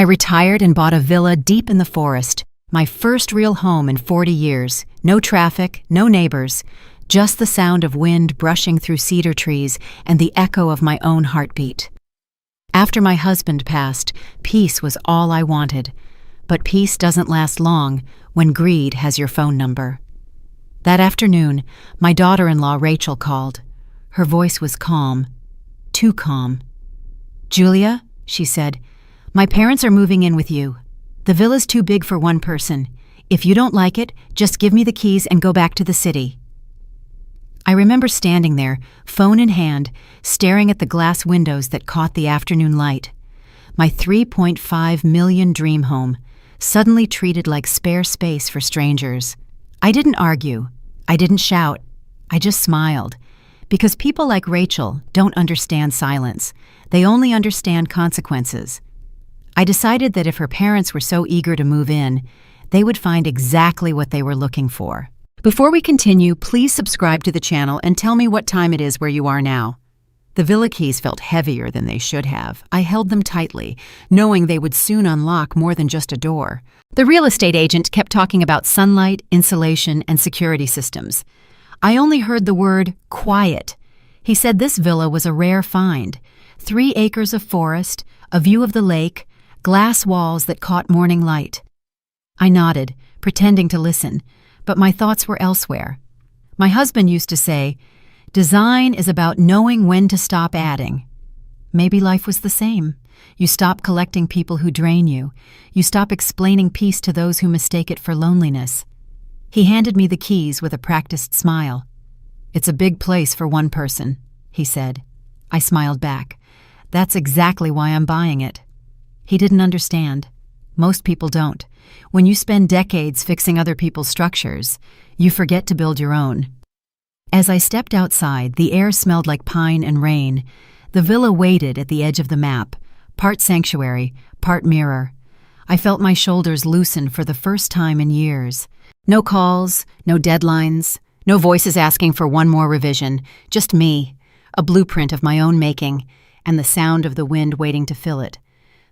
I retired and bought a villa deep in the forest, my first real home in 40 years. No traffic, no neighbors, just the sound of wind brushing through cedar trees and the echo of my own heartbeat. After my husband passed, peace was all I wanted. But peace doesn't last long when greed has your phone number. That afternoon, my daughter-in-law Rachel called. Her voice was calm, too calm. "Julia," she said, "my parents are moving in with you. The villa's too big for one person. If you don't like it, just give me the keys and go back to the city." I remember standing there, phone in hand, staring at the glass windows that caught the afternoon light. My $3.5 million dream home, suddenly treated like spare space for strangers. I didn't argue. I didn't shout. I just smiled. Because people like Rachel don't understand silence. They only understand consequences. I decided that if her parents were so eager to move in, they would find exactly what they were looking for. Before we continue, please subscribe to the channel and tell me what time it is where you are now. The villa keys felt heavier than they should have. I held them tightly, knowing they would soon unlock more than just a door. The real estate agent kept talking about sunlight, insulation, and security systems. I only heard the word quiet. He said this villa was a rare find. 3 acres of forest, a view of the lake, glass walls that caught morning light. I nodded, pretending to listen, but my thoughts were elsewhere. My husband used to say, "Design is about knowing when to stop adding." Maybe life was the same. You stop collecting people who drain you. You stop explaining peace to those who mistake it for loneliness. He handed me the keys with a practiced smile. "It's a big place for one person," he said. I smiled back. "That's exactly why I'm buying it." He didn't understand. Most people don't. When you spend decades fixing other people's structures, you forget to build your own. As I stepped outside, the air smelled like pine and rain. The villa waited at the edge of the map, part sanctuary, part mirror. I felt my shoulders loosen for the first time in years. No calls, no deadlines, no voices asking for one more revision, just me, a blueprint of my own making, and the sound of the wind waiting to fill it.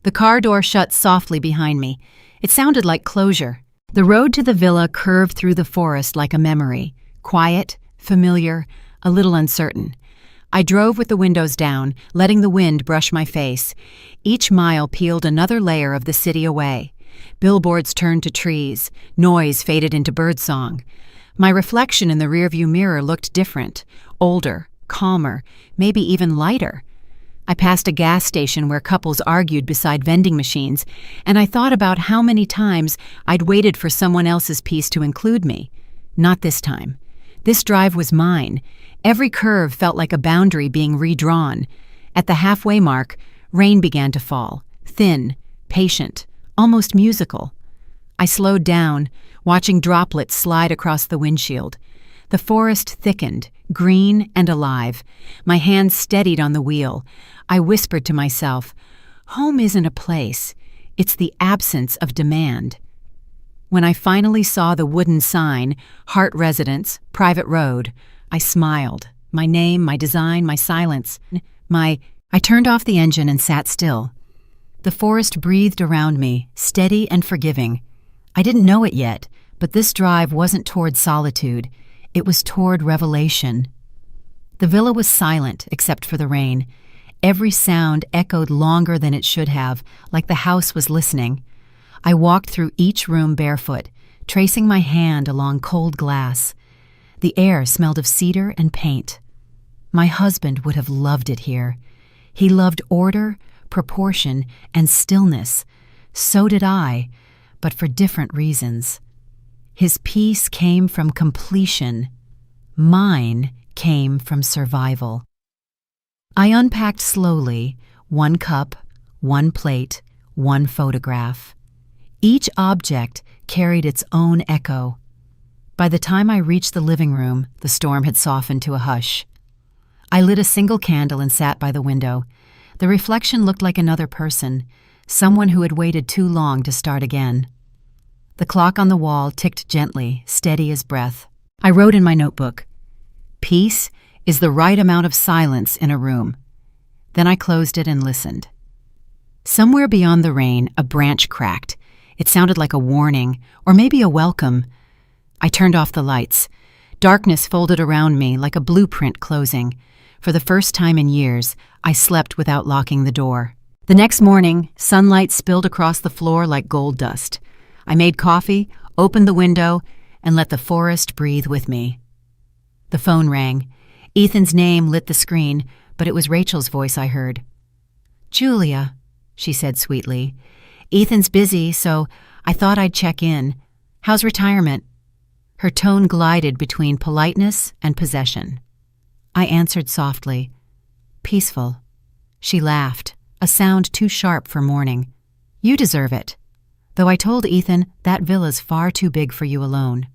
The car door shut softly behind me. It sounded like closure. The road to the villa curved through the forest like a memory, quiet, familiar, a little uncertain. I drove with the windows down, letting the wind brush my face. Each mile peeled another layer of the city away. Billboards turned to trees. Noise faded into birdsong. My reflection in the rearview mirror looked different, older, calmer, maybe even lighter. I passed a gas station where couples argued beside vending machines, and I thought about how many times I'd waited for someone else's piece to include me. Not this time. This drive was mine. Every curve felt like a boundary being redrawn. At the halfway mark, rain began to fall, thin, patient, almost musical. I slowed down, watching droplets slide across the windshield. The forest thickened, green and alive. My hands steadied on the wheel. I whispered to myself, "Home isn't a place. It's the absence of demand." When I finally saw the wooden sign, Hart Residence, Private Road, I smiled. My name, my design, my silence, I turned off the engine and sat still. The forest breathed around me, steady and forgiving. I didn't know it yet, but this drive wasn't toward solitude. It was toward revelation. The villa was silent except for the rain. Every sound echoed longer than it should have, like the house was listening. I walked through each room barefoot, tracing my hand along cold glass. The air smelled of cedar and paint. My husband would have loved it here. He loved order, proportion, and stillness. So did I, but for different reasons. His peace came from completion. Mine came from survival. I unpacked slowly, 1 cup, 1 plate, 1 photograph. Each object carried its own echo. By the time I reached the living room, the storm had softened to a hush. I lit a single candle and sat by the window. The reflection looked like another person, someone who had waited too long to start again. The clock on the wall ticked gently, steady as breath. I wrote in my notebook, "Peace is the right amount of silence in a room." Then I closed it and listened. Somewhere beyond the rain, a branch cracked. It sounded like a warning, or maybe a welcome. I turned off the lights. Darkness folded around me like a blueprint closing. For the first time in years, I slept without locking the door. The next morning, sunlight spilled across the floor like gold dust. I made coffee, opened the window, and let the forest breathe with me. The phone rang. Ethan's name lit the screen, but it was Rachel's voice I heard. "Julia," she said sweetly. "Ethan's busy, so I thought I'd check in. How's retirement?" Her tone glided between politeness and possession. I answered softly, "Peaceful." She laughed, a sound too sharp for morning. "You deserve it. Though I told Ethan that villa's far too big for you alone."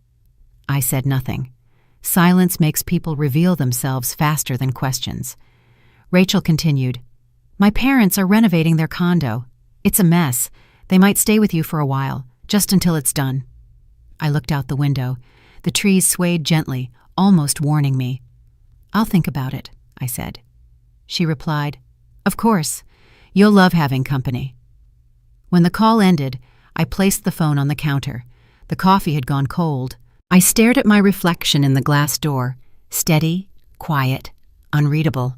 I said nothing. Silence makes people reveal themselves faster than questions. Rachel continued, "My parents are renovating their condo. It's a mess. They might stay with you for a while, just until it's done." I looked out the window. The trees swayed gently, almost warning me. "I'll think about it," I said. She replied, "Of course. You'll love having company." When the call ended, I placed the phone on the counter. The coffee had gone cold. I stared at my reflection in the glass door, steady, quiet, unreadable.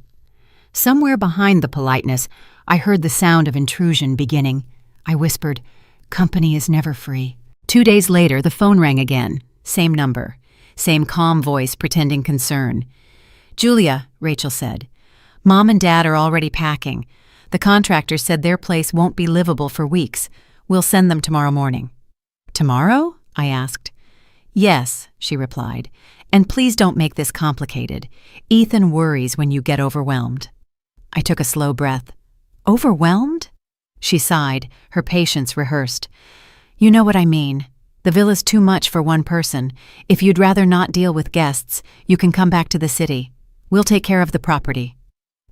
Somewhere behind the politeness, I heard the sound of intrusion beginning. I whispered, "Company is never free." 2 days later, the phone rang again. Same number. Same calm voice pretending concern. "Julia," Rachel said, "Mom and Dad are already packing. The contractor said their place won't be livable for weeks. We'll send them tomorrow morning." "Tomorrow?" I asked. "Yes," she replied, "and please don't make this complicated. Ethan worries when you get overwhelmed." I took a slow breath. "Overwhelmed?" She sighed, her patience rehearsed. "You know what I mean. The villa's too much for one person. If you'd rather not deal with guests, you can come back to the city. We'll take care of the property."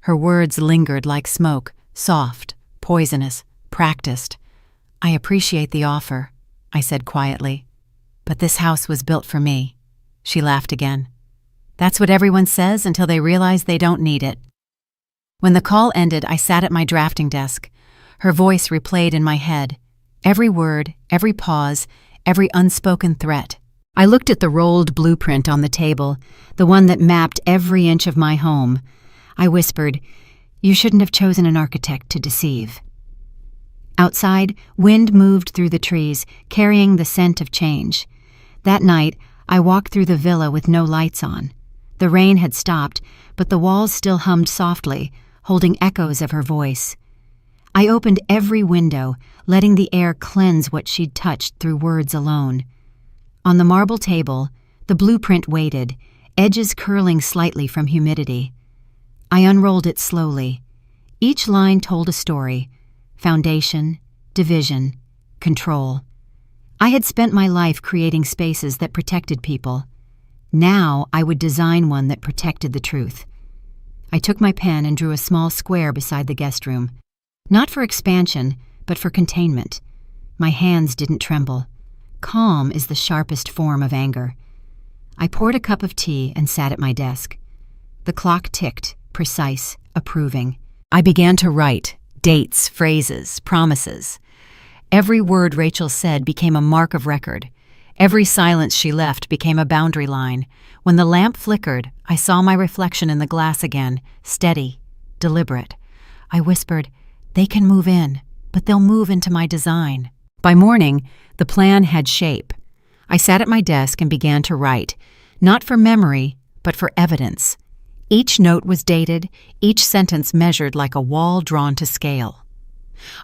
Her words lingered like smoke, soft, poisonous, practiced. "I appreciate the offer," I said quietly. "But this house was built for me." She laughed again. "That's what everyone says until they realize they don't need it." When the call ended, I sat at my drafting desk. Her voice replayed in my head. Every word, every pause, every unspoken threat. I looked at the rolled blueprint on the table, the one that mapped every inch of my home. I whispered, "You shouldn't have chosen an architect to deceive." Outside, wind moved through the trees, carrying the scent of change. That night, I walked through the villa with no lights on. The rain had stopped, but the walls still hummed softly, holding echoes of her voice. I opened every window, letting the air cleanse what she'd touched through words alone. On the marble table, the blueprint waited, edges curling slightly from humidity. I unrolled it slowly. Each line told a story: foundation, division, control. I had spent my life creating spaces that protected people. Now I would design one that protected the truth. I took my pen and drew a small square beside the guest room. Not for expansion, but for containment. My hands didn't tremble. Calm is the sharpest form of anger. I poured a cup of tea and sat at my desk. The clock ticked, precise, approving. I began to write, dates, phrases, promises. Every word Rachel said became a mark of record. Every silence she left became a boundary line. When the lamp flickered, I saw my reflection in the glass again, steady, deliberate. I whispered, "They can move in, but they'll move into my design." By morning, the plan had shape. I sat at my desk and began to write, not for memory, but for evidence. Each note was dated, each sentence measured like a wall drawn to scale.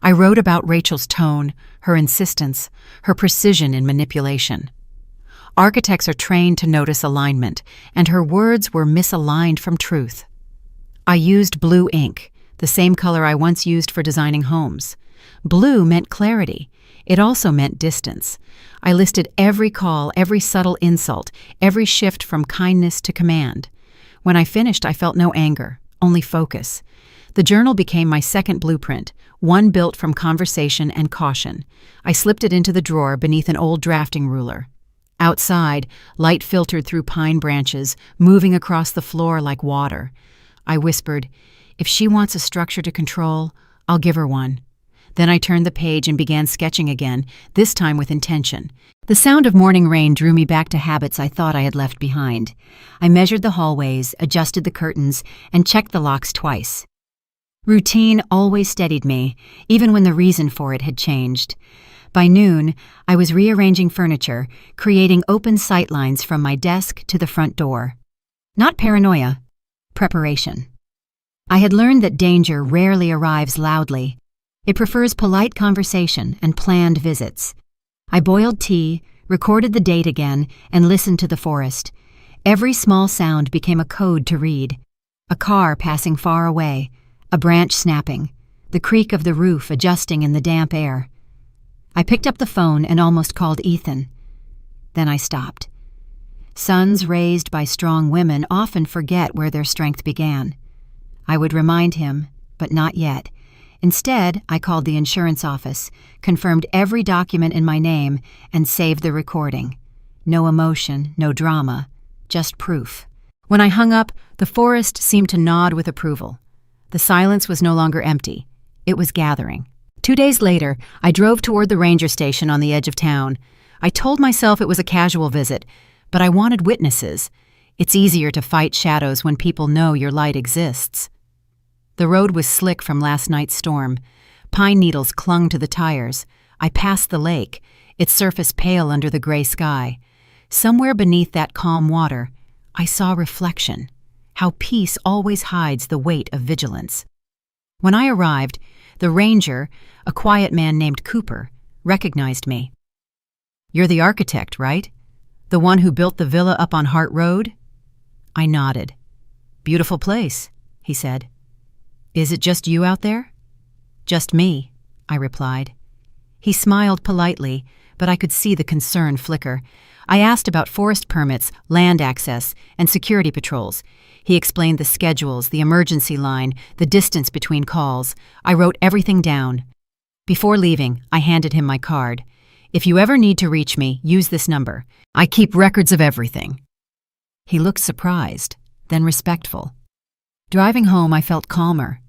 I wrote about Rachel's tone, her insistence, her precision in manipulation. Architects are trained to notice alignment, and her words were misaligned from truth. I used blue ink, the same color I once used for designing homes. Blue meant clarity. It also meant distance. I listed every call, every subtle insult, every shift from kindness to command. When I finished, I felt no anger, only focus. The journal became my second blueprint, one built from conversation and caution. I slipped it into the drawer beneath an old drafting ruler. Outside, light filtered through pine branches, moving across the floor like water. I whispered, "If she wants a structure to control, I'll give her one." Then I turned the page and began sketching again, this time with intention. The sound of morning rain drew me back to habits I thought I had left behind. I measured the hallways, adjusted the curtains, and checked the locks twice. Routine always steadied me, even when the reason for it had changed. By noon, I was rearranging furniture, creating open sightlines from my desk to the front door. Not paranoia, preparation. I had learned that danger rarely arrives loudly. It prefers polite conversation and planned visits. I boiled tea, recorded the date again, and listened to the forest. Every small sound became a code to read. A car passing far away, a branch snapping, the creak of the roof adjusting in the damp air. I picked up the phone and almost called Ethan. Then I stopped. Sons raised by strong women often forget where their strength began. I would remind him, but not yet. Instead, I called the insurance office, confirmed every document in my name, and saved the recording. No emotion, no drama, just proof. When I hung up, the forest seemed to nod with approval. The silence was no longer empty. It was gathering. 2 days later, I drove toward the ranger station on the edge of town. I told myself it was a casual visit, but I wanted witnesses. It's easier to fight shadows when people know your light exists. The road was slick from last night's storm. Pine needles clung to the tires. I passed the lake, its surface pale under the gray sky. Somewhere beneath that calm water, I saw reflection, how peace always hides the weight of vigilance. When I arrived, the ranger, a quiet man named Cooper, recognized me. "You're the architect, right? The one who built the villa up on Hart Road?" I nodded. "Beautiful place," he said. "Is it just you out there?" "Just me," I replied. He smiled politely, but I could see the concern flicker. I asked about forest permits, land access, and security patrols. He explained the schedules, the emergency line, the distance between calls. I wrote everything down. Before leaving, I handed him my card. "If you ever need to reach me, use this number. I keep records of everything." He looked surprised, then respectful. Driving home, I felt calmer.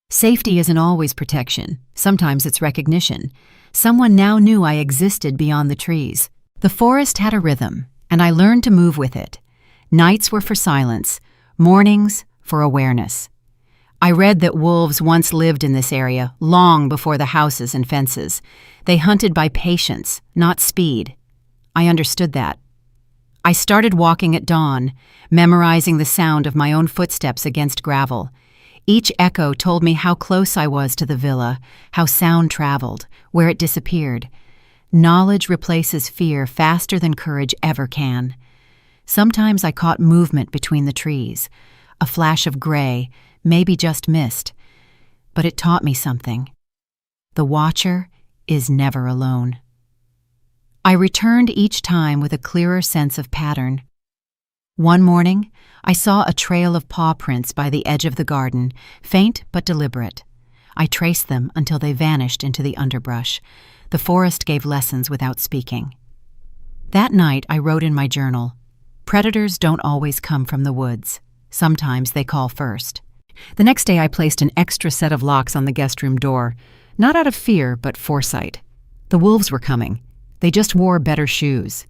Safety isn't always protection. Sometimes it's recognition. Someone now knew I existed beyond the trees. The forest had a rhythm, and I learned to move with it. Nights were for silence, mornings for awareness. I read that wolves once lived in this area, long before the houses and fences. They hunted by patience, not speed. I understood that. I started walking at dawn, memorizing the sound of my own footsteps against gravel. Each echo told me how close I was to the villa, how sound traveled, where it disappeared. Knowledge replaces fear faster than courage ever can. Sometimes I caught movement between the trees, a flash of gray, maybe just mist. But it taught me something. The watcher is never alone. I returned each time with a clearer sense of pattern. One morning, I saw a trail of paw prints by the edge of the garden, faint but deliberate. I traced them until they vanished into the underbrush. The forest gave lessons without speaking. That night, I wrote in my journal, "Predators don't always come from the woods. Sometimes they call first." The next day, I placed an extra set of locks on the guest room door, not out of fear, but foresight. The wolves were coming. They just wore better shoes.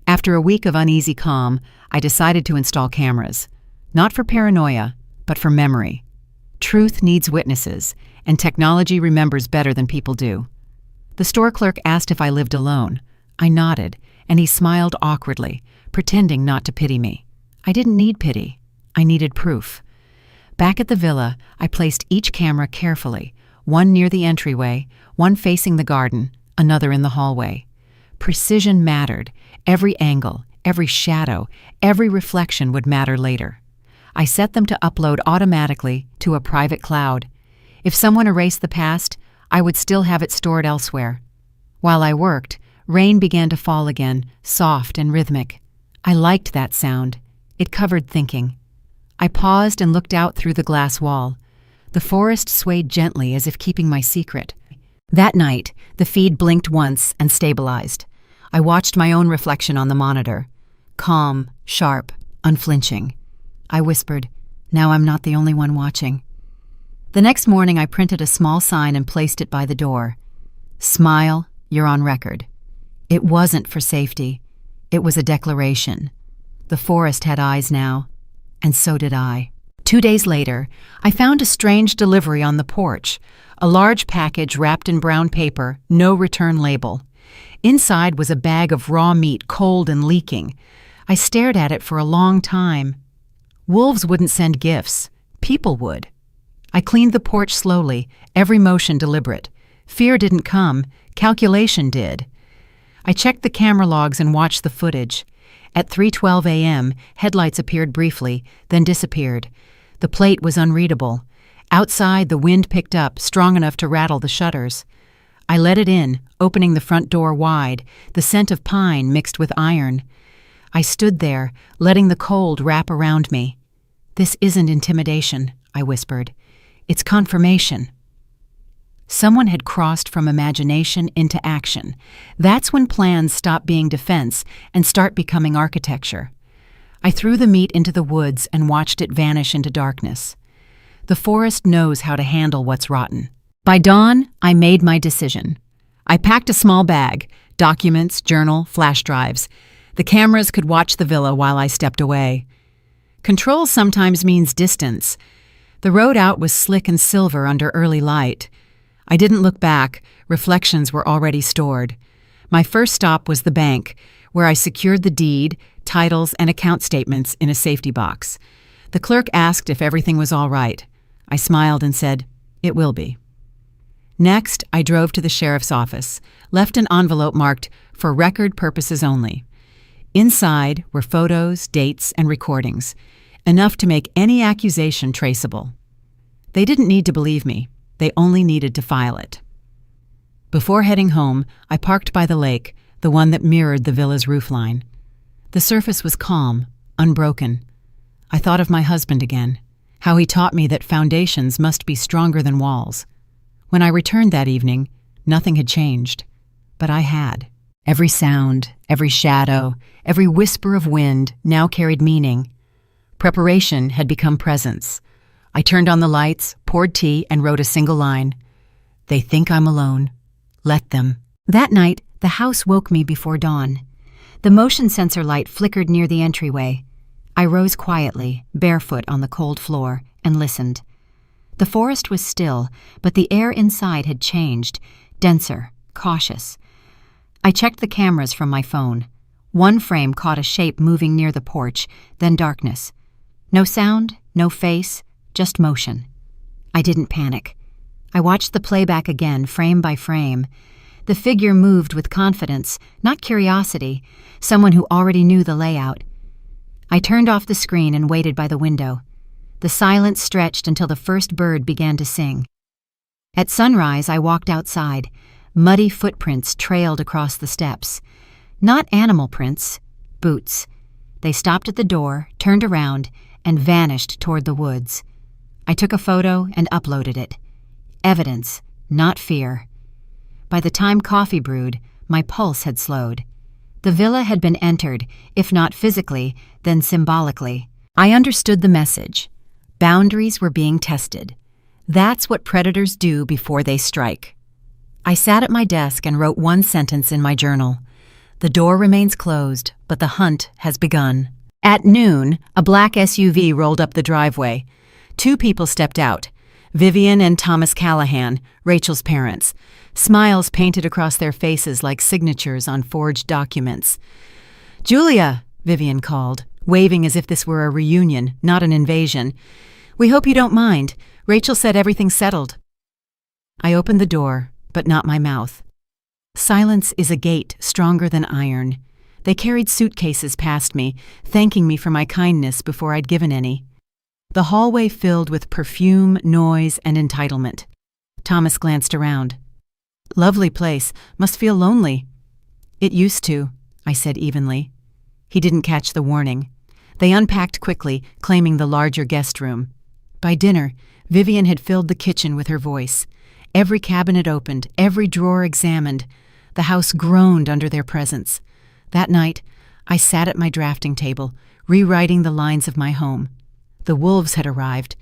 After a week of uneasy calm, I decided to install cameras. Not for paranoia, but for memory. Truth needs witnesses, and technology remembers better than people do. The store clerk asked if I lived alone. I nodded, and he smiled awkwardly, pretending not to pity me. I didn't need pity. I needed proof. Back at the villa, I placed each camera carefully, one near the entryway, one facing the garden, another in the hallway. Precision mattered. Every angle, every shadow, every reflection would matter later. I set them to upload automatically to a private cloud. If someone erased the past, I would still have it stored elsewhere. While I worked, rain began to fall again, soft and rhythmic. I liked that sound. It covered thinking. I paused and looked out through the glass wall. The forest swayed gently as if keeping my secret. That night, the feed blinked once and stabilized. I watched my own reflection on the monitor. Calm, sharp, unflinching. I whispered, "Now I'm not the only one watching." The next morning I printed a small sign and placed it by the door. Smile, you're on record. It wasn't for safety. It was a declaration. The forest had eyes now, and so did I. 2 days later, I found a strange delivery on the porch, a large package wrapped in brown paper, no return label. Inside was a bag of raw meat, cold and leaking. I stared at it for a long time. Wolves wouldn't send gifts. People would. I cleaned the porch slowly, every motion deliberate. Fear didn't come, calculation did. I checked the camera logs and watched the footage. At 3:12 a.m., headlights appeared briefly, then disappeared. The plate was unreadable. Outside, the wind picked up, strong enough to rattle the shutters. I let it in, opening the front door wide, the scent of pine mixed with iron. I stood there, letting the cold wrap around me. "This isn't intimidation," I whispered. "It's confirmation." Someone had crossed from imagination into action. That's when plans stop being defense and start becoming architecture. I threw the meat into the woods and watched it vanish into darkness. The forest knows how to handle what's rotten. By dawn, I made my decision. I packed a small bag, documents, journal, flash drives. The cameras could watch the villa while I stepped away. Control sometimes means distance. The road out was slick and silver under early light. I didn't look back. Reflections were already stored. My first stop was the bank, where I secured the deed, titles, and account statements in a safety box. The clerk asked if everything was all right. I smiled and said, "It will be." Next, I drove to the sheriff's office, left an envelope marked "For record purposes only." Inside were photos, dates, and recordings, enough to make any accusation traceable. They didn't need to believe me. They only needed to file it. Before heading home, I parked by the lake, the one that mirrored the villa's roofline. The surface was calm, unbroken. I thought of my husband again, how he taught me that foundations must be stronger than walls. When I returned that evening, nothing had changed, but I had. Every sound, every shadow, every whisper of wind now carried meaning. Preparation had become presence. I turned on the lights, poured tea, and wrote a single line. "They think I'm alone. Let them." That night, the house woke me before dawn. The motion sensor light flickered near the entryway. I rose quietly, barefoot on the cold floor, and listened. The forest was still, but the air inside had changed, denser, cautious. I checked the cameras from my phone. One frame caught a shape moving near the porch, then darkness. No sound, no face, just motion. I didn't panic. I watched the playback again, frame by frame. The figure moved with confidence, not curiosity, someone who already knew the layout. I turned off the screen and waited by the window. The silence stretched until the first bird began to sing. At sunrise, I walked outside. Muddy footprints trailed across the steps. Not animal prints, boots. They stopped at the door, turned around, and vanished toward the woods. I took a photo and uploaded it. Evidence, not fear. By the time coffee brewed, my pulse had slowed. The villa had been entered, if not physically, then symbolically. I understood the message. Boundaries were being tested. That's what predators do before they strike. I sat at my desk and wrote one sentence in my journal. The door remains closed, but the hunt has begun. At noon, a black SUV rolled up the driveway. 2 people stepped out. Vivian and Thomas Callahan, Rachel's parents. Smiles painted across their faces like signatures on forged documents. "Julia," Vivian called, waving as if this were a reunion, not an invasion. "We hope you don't mind. Rachel said everything's settled." I opened the door, but not my mouth. Silence is a gate stronger than iron. They carried suitcases past me, thanking me for my kindness before I'd given any. The hallway filled with perfume, noise, and entitlement. Thomas glanced around. "Lovely place. Must feel lonely." "It used to," I said evenly. He didn't catch the warning. They unpacked quickly, claiming the larger guest room. By dinner, Vivian had filled the kitchen with her voice. Every cabinet opened, every drawer examined. The house groaned under their presence. That night, I sat at my drafting table, rewriting the lines of my home. The wolves had arrived,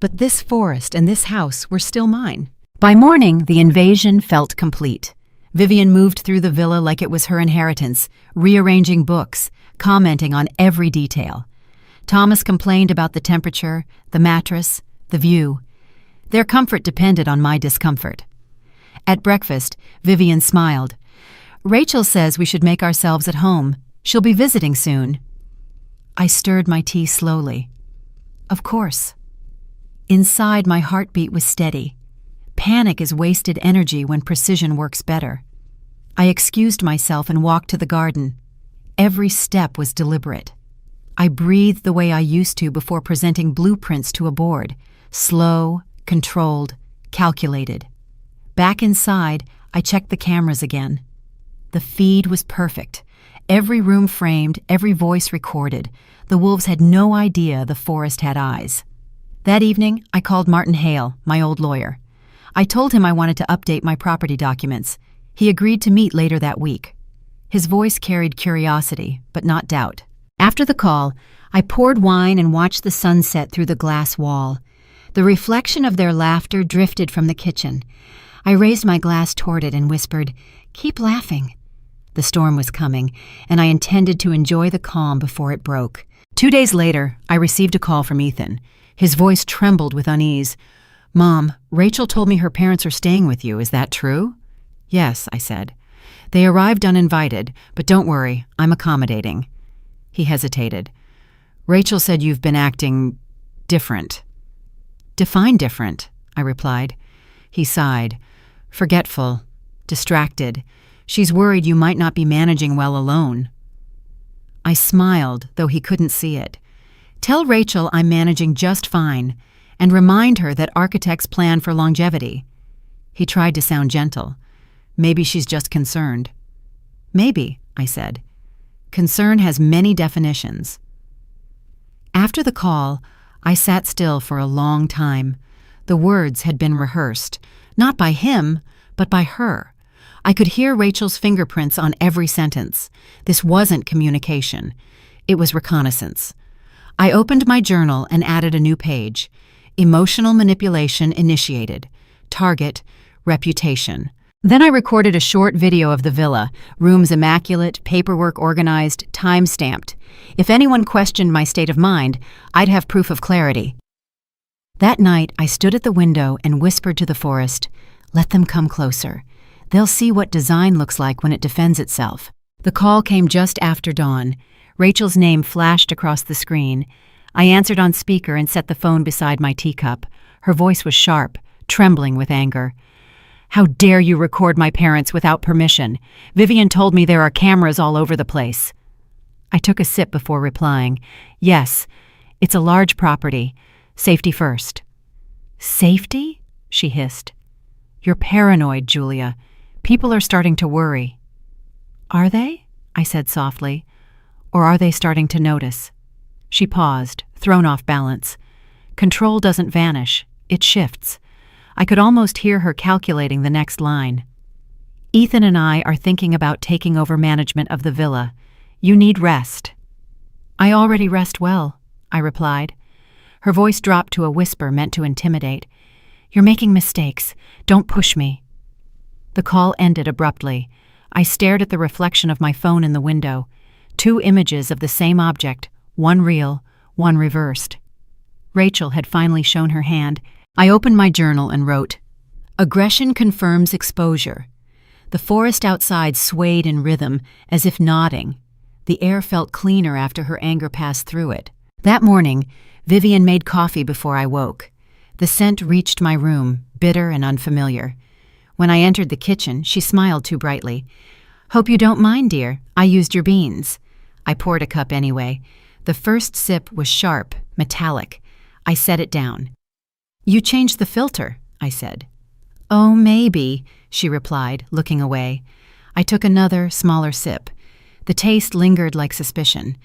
But this forest and this house were still mine. By morning, the invasion felt complete. Vivian moved through the villa like it was her inheritance, rearranging books, commenting on every detail. Thomas complained about the temperature, the mattress, the view. Their comfort depended on my discomfort. At breakfast, Vivian smiled. "Rachel says we should make ourselves at home. She'll be visiting soon." I stirred my tea slowly. Of course. Inside, my heartbeat was steady. Panic is wasted energy when precision works better. I excused myself and walked to the garden. Every step was deliberate. I breathed the way I used to before presenting blueprints to a board. Slow, controlled, calculated. Back inside, I checked the cameras again. The feed was perfect. Every room framed, every voice recorded. The wolves had no idea the forest had eyes. That evening, I called Martin Hale, my old lawyer. I told him I wanted to update my property documents. He agreed to meet later that week. His voice carried curiosity, but not doubt. After the call, I poured wine and watched the sunset through the glass wall. The reflection of their laughter drifted from the kitchen. I raised my glass toward it and whispered, "Keep laughing." The storm was coming, and I intended to enjoy the calm before it broke. 2 days later, I received a call from Ethan. His voice trembled with unease. "Mom, Rachel told me her parents are staying with you. Is that true?" "Yes," I said. "They arrived uninvited, but don't worry, I'm accommodating." He hesitated. "Rachel said you've been acting different." "Define different," I replied. He sighed. "Forgetful, distracted. She's worried you might not be managing well alone." I smiled, though he couldn't see it. "Tell Rachel I'm managing just fine, and remind her that architects plan for longevity." He tried to sound gentle. "Maybe she's just concerned." "Maybe," I said. "Concern has many definitions." After the call, I sat still for a long time. The words had been rehearsed, not by him, but by her. I could hear Rachel's fingerprints on every sentence. This wasn't communication. It was reconnaissance. I opened my journal and added a new page. Emotional manipulation initiated. Target, reputation. Then I recorded a short video of the villa, rooms immaculate, paperwork organized, time-stamped. If anyone questioned my state of mind, I'd have proof of clarity. That night, I stood at the window and whispered to the forest, "Let them come closer. They'll see what design looks like when it defends itself." The call came just after dawn. Rachel's name flashed across the screen. I answered on speaker and set the phone beside my teacup. Her voice was sharp, trembling with anger. "How dare you record my parents without permission? Vivian told me there are cameras all over the place." I took a sip before replying. "Yes, it's a large property. Safety first." "Safety?" she hissed. "You're paranoid, Julia. People are starting to worry." "Are they?" I said softly. "Or are they starting to notice?" She paused, thrown off balance. Control doesn't vanish, it shifts. I could almost hear her calculating the next line. "Ethan and I are thinking about taking over management of the villa. You need rest." "I already rest well," I replied. Her voice dropped to a whisper meant to intimidate. "You're making mistakes. Don't push me." The call ended abruptly. I stared at the reflection of my phone in the window. 2 images of the same object, one real, one reversed. Rachel had finally shown her hand. I opened my journal and wrote, "Aggression confirms exposure." The forest outside swayed in rhythm, as if nodding. The air felt cleaner after her anger passed through it. That morning, Vivian made coffee before I woke. The scent reached my room, bitter and unfamiliar. When I entered the kitchen, she smiled too brightly. "Hope you don't mind, dear. I used your beans." I poured a cup anyway. The first sip was sharp, metallic. I set it down. "You changed the filter," I said. "Oh, maybe," she replied, looking away. I took another, smaller sip. The taste lingered like suspicion.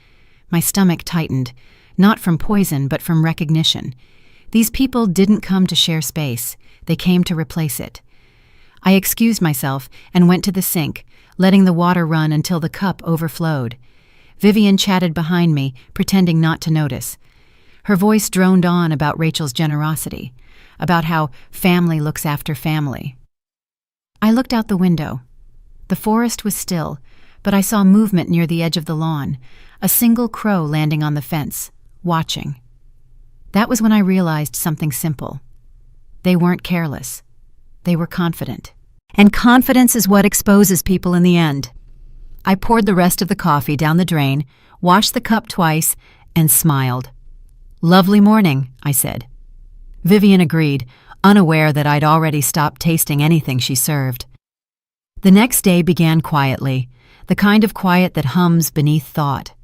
My stomach tightened, not from poison, but from recognition. These people didn't come to share space. They came to replace it. I excused myself and went to the sink, letting the water run until the cup overflowed. Vivian chatted behind me, pretending not to notice. Her voice droned on about Rachel's generosity, about how family looks after family. I looked out the window. The forest was still, but I saw movement near the edge of the lawn, a single crow landing on the fence, watching. That was when I realized something simple. They weren't careless. They were confident. And confidence is what exposes people in the end. I poured the rest of the coffee down the drain, washed the cup twice, and smiled. "Lovely morning," I said. Vivian agreed, unaware that I'd already stopped tasting anything she served. The next day began quietly, the kind of quiet that hums beneath thought.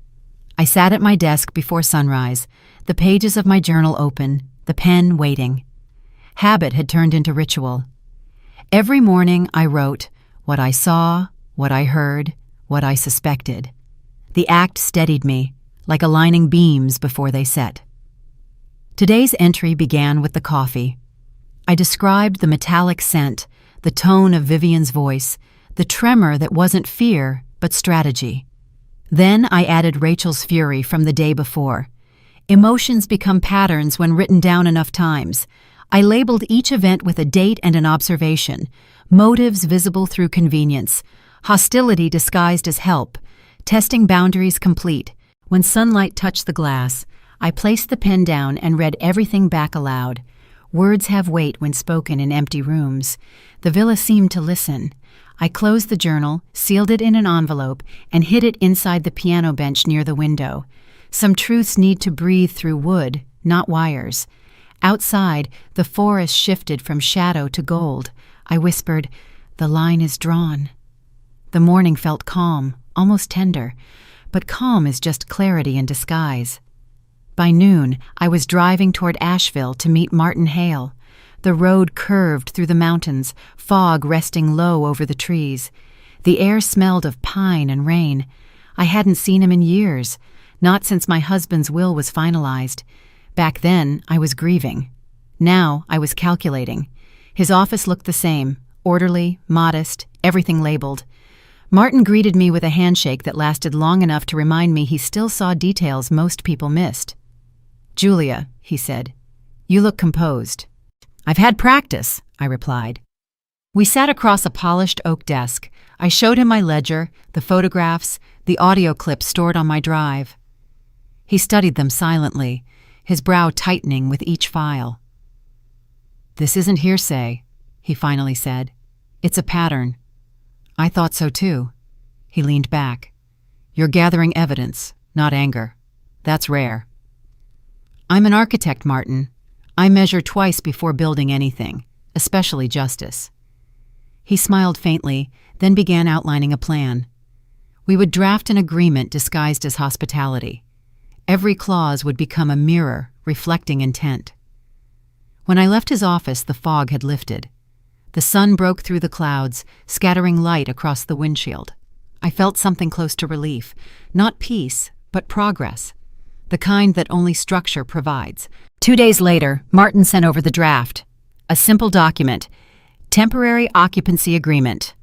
I sat at my desk before sunrise, the pages of my journal open, the pen waiting. Habit had turned into ritual. Every morning I wrote what I saw, what I heard, what I suspected. The act steadied me, like aligning beams before they set. Today's entry began with the coffee. I described the metallic scent, the tone of Vivian's voice, the tremor that wasn't fear, but strategy. Then I added Rachel's fury from the day before. Emotions become patterns when written down enough times. I labeled each event with a date and an observation, motives visible through convenience, hostility disguised as help, testing boundaries complete. When sunlight touched the glass, I placed the pen down and read everything back aloud. Words have weight when spoken in empty rooms. The villa seemed to listen. I closed the journal, sealed it in an envelope, and hid it inside the piano bench near the window. Some truths need to breathe through wood, not wires. Outside, the forest shifted from shadow to gold. I whispered, "The line is drawn." The morning felt calm, almost tender, but calm is just clarity in disguise. By noon, I was driving toward Asheville to meet Martin Hale. The road curved through the mountains, fog resting low over the trees. The air smelled of pine and rain. I hadn't seen him in years, not since my husband's will was finalized. Back then, I was grieving. Now, I was calculating. His office looked the same, orderly, modest, everything labeled. Martin greeted me with a handshake that lasted long enough to remind me he still saw details most people missed. "Julia," he said, "you look composed." "I've had practice," I replied. We sat across a polished oak desk. I showed him my ledger, the photographs, the audio clips stored on my drive. He studied them silently, his brow tightening with each file. "This isn't hearsay," he finally said. "It's a pattern." "I thought so too." He leaned back. "You're gathering evidence, not anger. That's rare." "I'm an architect, Martin. I measure twice before building anything, especially justice." He smiled faintly, then began outlining a plan. We would draft an agreement disguised as hospitality. Every clause would become a mirror, reflecting intent. When I left his office, the fog had lifted. The sun broke through the clouds, scattering light across the windshield. I felt something close to relief, not peace, but progress, the kind that only structure provides. 2 days later, Martin sent over the draft, a simple document, temporary occupancy agreement.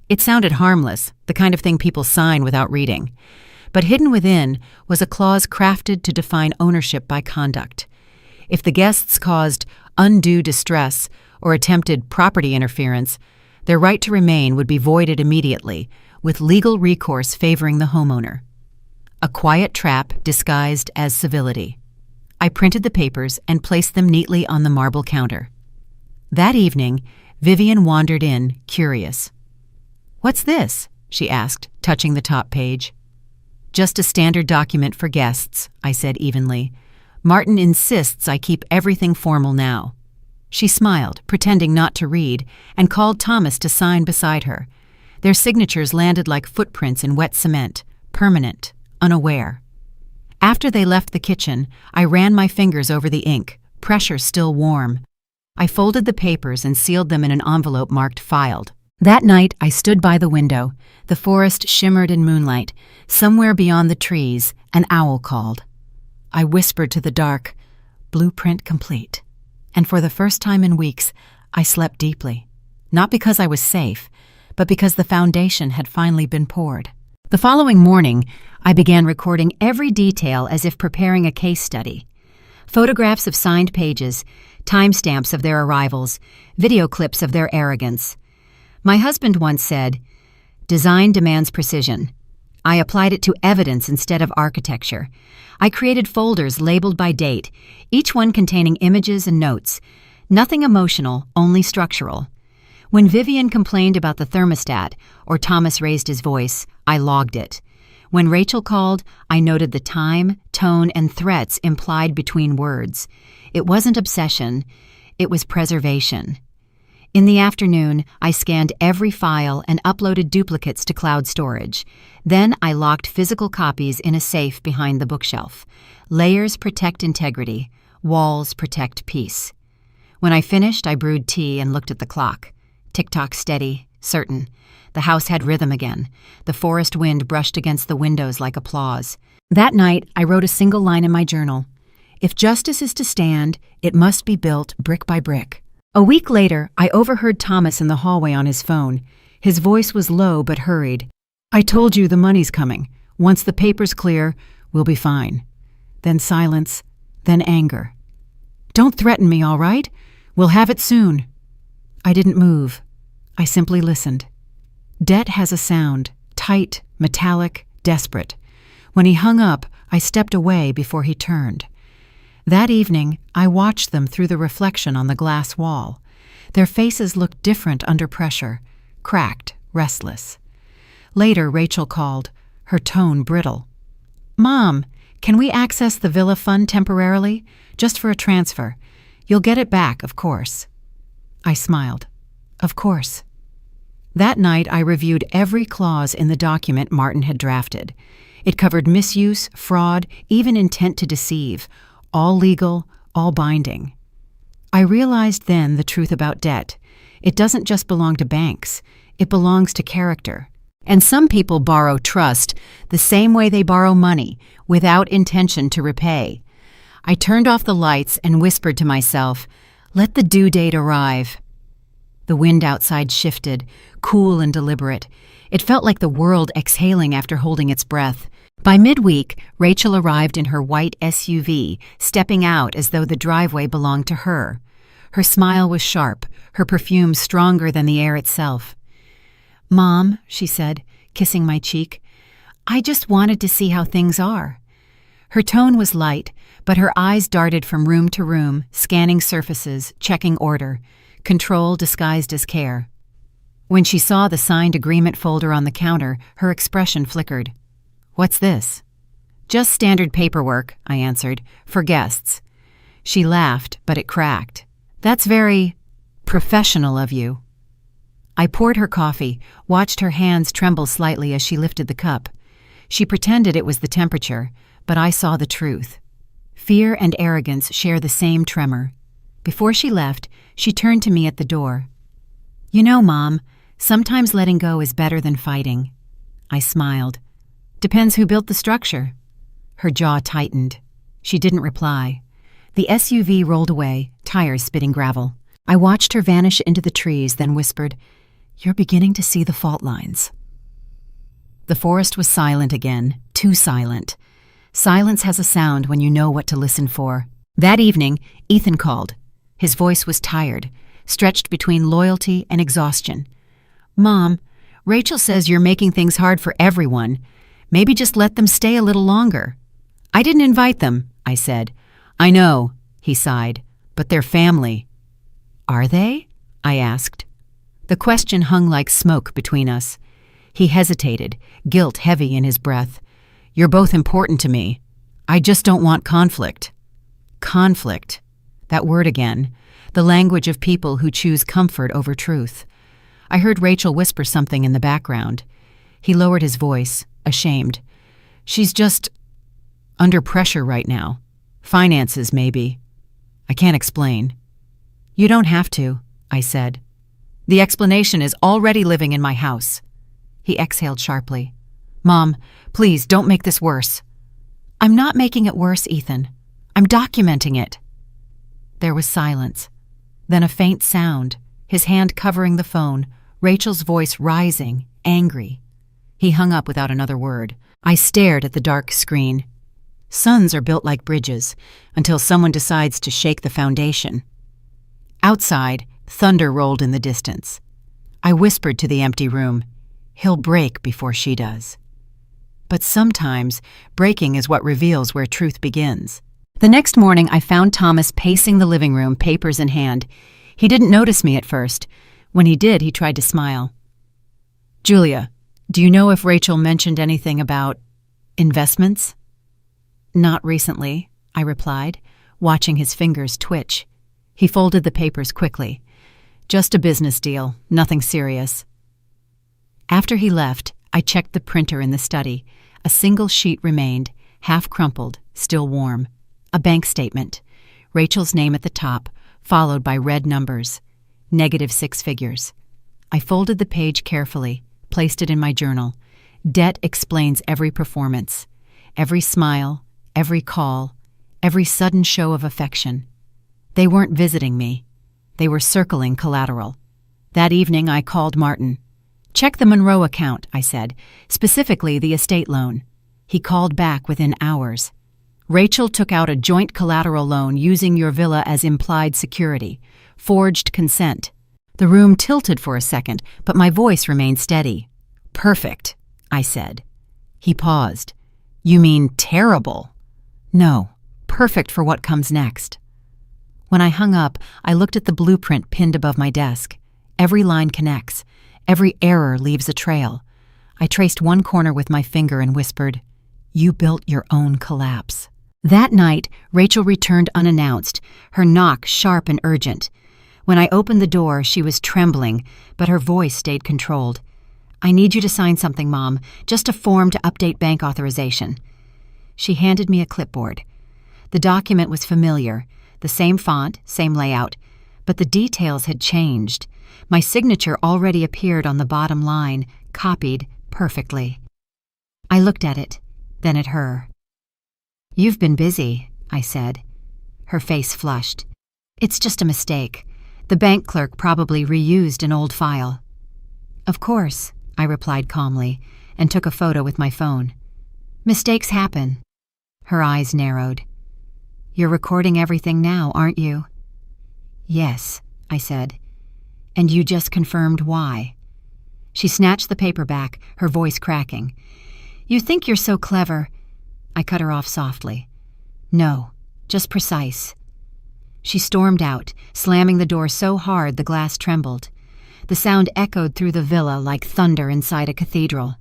It sounded harmless, the kind of thing people sign without reading. But hidden within was a clause crafted to define ownership by conduct. If the guests caused undue distress or attempted property interference, their right to remain would be voided immediately, with legal recourse favoring the homeowner. A quiet trap disguised as civility. I printed the papers and placed them neatly on the marble counter. That evening, Vivian wandered in, curious. "What's this?" she asked, touching the top page. "Just a standard document for guests," I said evenly. "Martin insists I keep everything formal now." She smiled, pretending not to read, and called Thomas to sign beside her. Their signatures landed like footprints in wet cement, permanent, unaware. After they left the kitchen, I ran my fingers over the ink, pressure still warm. I folded the papers and sealed them in an envelope marked filed. That night, I stood by the window. The forest shimmered in moonlight. Somewhere beyond the trees, an owl called. I whispered to the dark, "Blueprint complete." And for the first time in weeks, I slept deeply. Not because I was safe, but because the foundation had finally been poured. The following morning, I began recording every detail as if preparing a case study. Photographs of signed pages, timestamps of their arrivals, video clips of their arrogance. My husband once said, "Design demands precision." I applied it to evidence instead of architecture. I created folders labeled by date, each one containing images and notes. Nothing emotional, only structural. When Vivian complained about the thermostat or Thomas raised his voice, I logged it. When Rachel called, I noted the time, tone, and threats implied between words. It wasn't obsession, it was preservation. In the afternoon, I scanned every file and uploaded duplicates to cloud storage. Then I locked physical copies in a safe behind the bookshelf. Layers protect integrity, walls protect peace. When I finished, I brewed tea and looked at the clock. Tick-tock steady, certain. The house had rhythm again. The forest wind brushed against the windows like applause. That night, I wrote a single line in my journal. If justice is to stand, it must be built brick by brick. A week later, I overheard Thomas in the hallway on his phone. His voice was low but hurried. "I told you the money's coming. Once the paper's clear, we'll be fine." Then silence, then anger. "Don't threaten me, all right? We'll have it soon." I didn't move. I simply listened. Debt has a sound, tight, metallic, desperate. When he hung up, I stepped away before he turned. That evening, I watched them through the reflection on the glass wall. Their faces looked different under pressure, cracked, restless. Later, Rachel called, her tone brittle. "Mom, can we access the villa fund temporarily? Just for a transfer. You'll get it back, of course." I smiled. Of course. That night, I reviewed every clause in the document Martin had drafted. It covered misuse, fraud, even intent to deceive. All legal, all binding. I realized then the truth about debt. It doesn't just belong to banks. It belongs to character. And some people borrow trust the same way they borrow money, without intention to repay. I turned off the lights and whispered to myself, "Let the due date arrive." The wind outside shifted, cool and deliberate. It felt like the world exhaling after holding its breath. By midweek, Rachel arrived in her white SUV, stepping out as though the driveway belonged to her. Her smile was sharp, her perfume stronger than the air itself. "Mom," she said, kissing my cheek, "I just wanted to see how things are." Her tone was light, but her eyes darted from room to room, scanning surfaces, checking order, control disguised as care. When she saw the signed agreement folder on the counter, her expression flickered. "What's this?" "Just standard paperwork," I answered, "for guests." She laughed, but it cracked. "That's very professional of you." I poured her coffee, watched her hands tremble slightly as she lifted the cup. She pretended it was the temperature, but I saw the truth. Fear and arrogance share the same tremor. Before she left, she turned to me at the door. "You know, Mom, sometimes letting go is better than fighting." I smiled. "Depends who built the structure." Her jaw tightened. She didn't reply. The SUV rolled away, tires spitting gravel. I watched her vanish into the trees, then whispered, "You're beginning to see the fault lines." The forest was silent again, too silent. Silence has a sound when you know what to listen for. That evening, Ethan called. His voice was tired, stretched between loyalty and exhaustion. "Mom, Rachel says you're making things hard for everyone. Maybe just let them stay a little longer." "I didn't invite them," I said. "I know," he sighed, "but they're family." "Are they?" I asked. The question hung like smoke between us. He hesitated, guilt heavy in his breath. "You're both important to me. I just don't want conflict." Conflict. That word again. The language of people who choose comfort over truth. I heard Rachel whisper something in the background. He lowered his voice, ashamed. "She's just under pressure right now. Finances, maybe. I can't explain." "You don't have to," I said. "The explanation is already living in my house." He exhaled sharply. "Mom, please don't make this worse." "I'm not making it worse, Ethan. I'm documenting it." There was silence. Then a faint sound, his hand covering the phone, Rachel's voice rising, angry. He hung up without another word. I stared at the dark screen. Suns are built like bridges until someone decides to shake the foundation. Outside, thunder rolled in the distance. I whispered to the empty room, "He'll break before she does." But sometimes, breaking is what reveals where truth begins. The next morning, I found Thomas pacing the living room, papers in hand. He didn't notice me at first. When he did, he tried to smile. "Julia, do you know if Rachel mentioned anything about investments?" "Not recently," I replied, watching his fingers twitch. He folded the papers quickly. "Just a business deal, nothing serious." After he left, I checked the printer in the study. A single sheet remained, half crumpled, still warm. A bank statement. Rachel's name at the top, followed by red numbers. -6 figures. I folded the page carefully, placed it in my journal. Debt explains every performance, every smile, every call, every sudden show of affection. They weren't visiting me. They were circling collateral. That evening I called Martin. "Check the Monroe account," I said, specifically the estate loan. He called back within hours. "Rachel took out a joint collateral loan using your villa as implied security. Forged consent." The room tilted for a second, but my voice remained steady. "Perfect," I said. He paused. "You mean terrible?" "No, perfect for what comes next." When I hung up, I looked at the blueprint pinned above my desk. Every line connects. Every error leaves a trail. I traced one corner with my finger and whispered, "You built your own collapse." That night, Rachel returned unannounced, her knock sharp and urgent. When I opened the door, she was trembling, but her voice stayed controlled. "I need you to sign something, Mom, just a form to update bank authorization." She handed me a clipboard. The document was familiar, the same font, same layout, but the details had changed. My signature already appeared on the bottom line, copied perfectly. I looked at it, then at her. "You've been busy," I said. Her face flushed. "It's just a mistake. The bank clerk probably reused an old file." "Of course," I replied calmly, and took a photo with my phone. "Mistakes happen." Her eyes narrowed. "You're recording everything now, aren't you?" "Yes," I said. "And you just confirmed why." She snatched the paper back, her voice cracking. "You think you're so clever." I cut her off softly. "No, just precise." She stormed out, slamming the door so hard the glass trembled. The sound echoed through the villa like thunder inside a cathedral.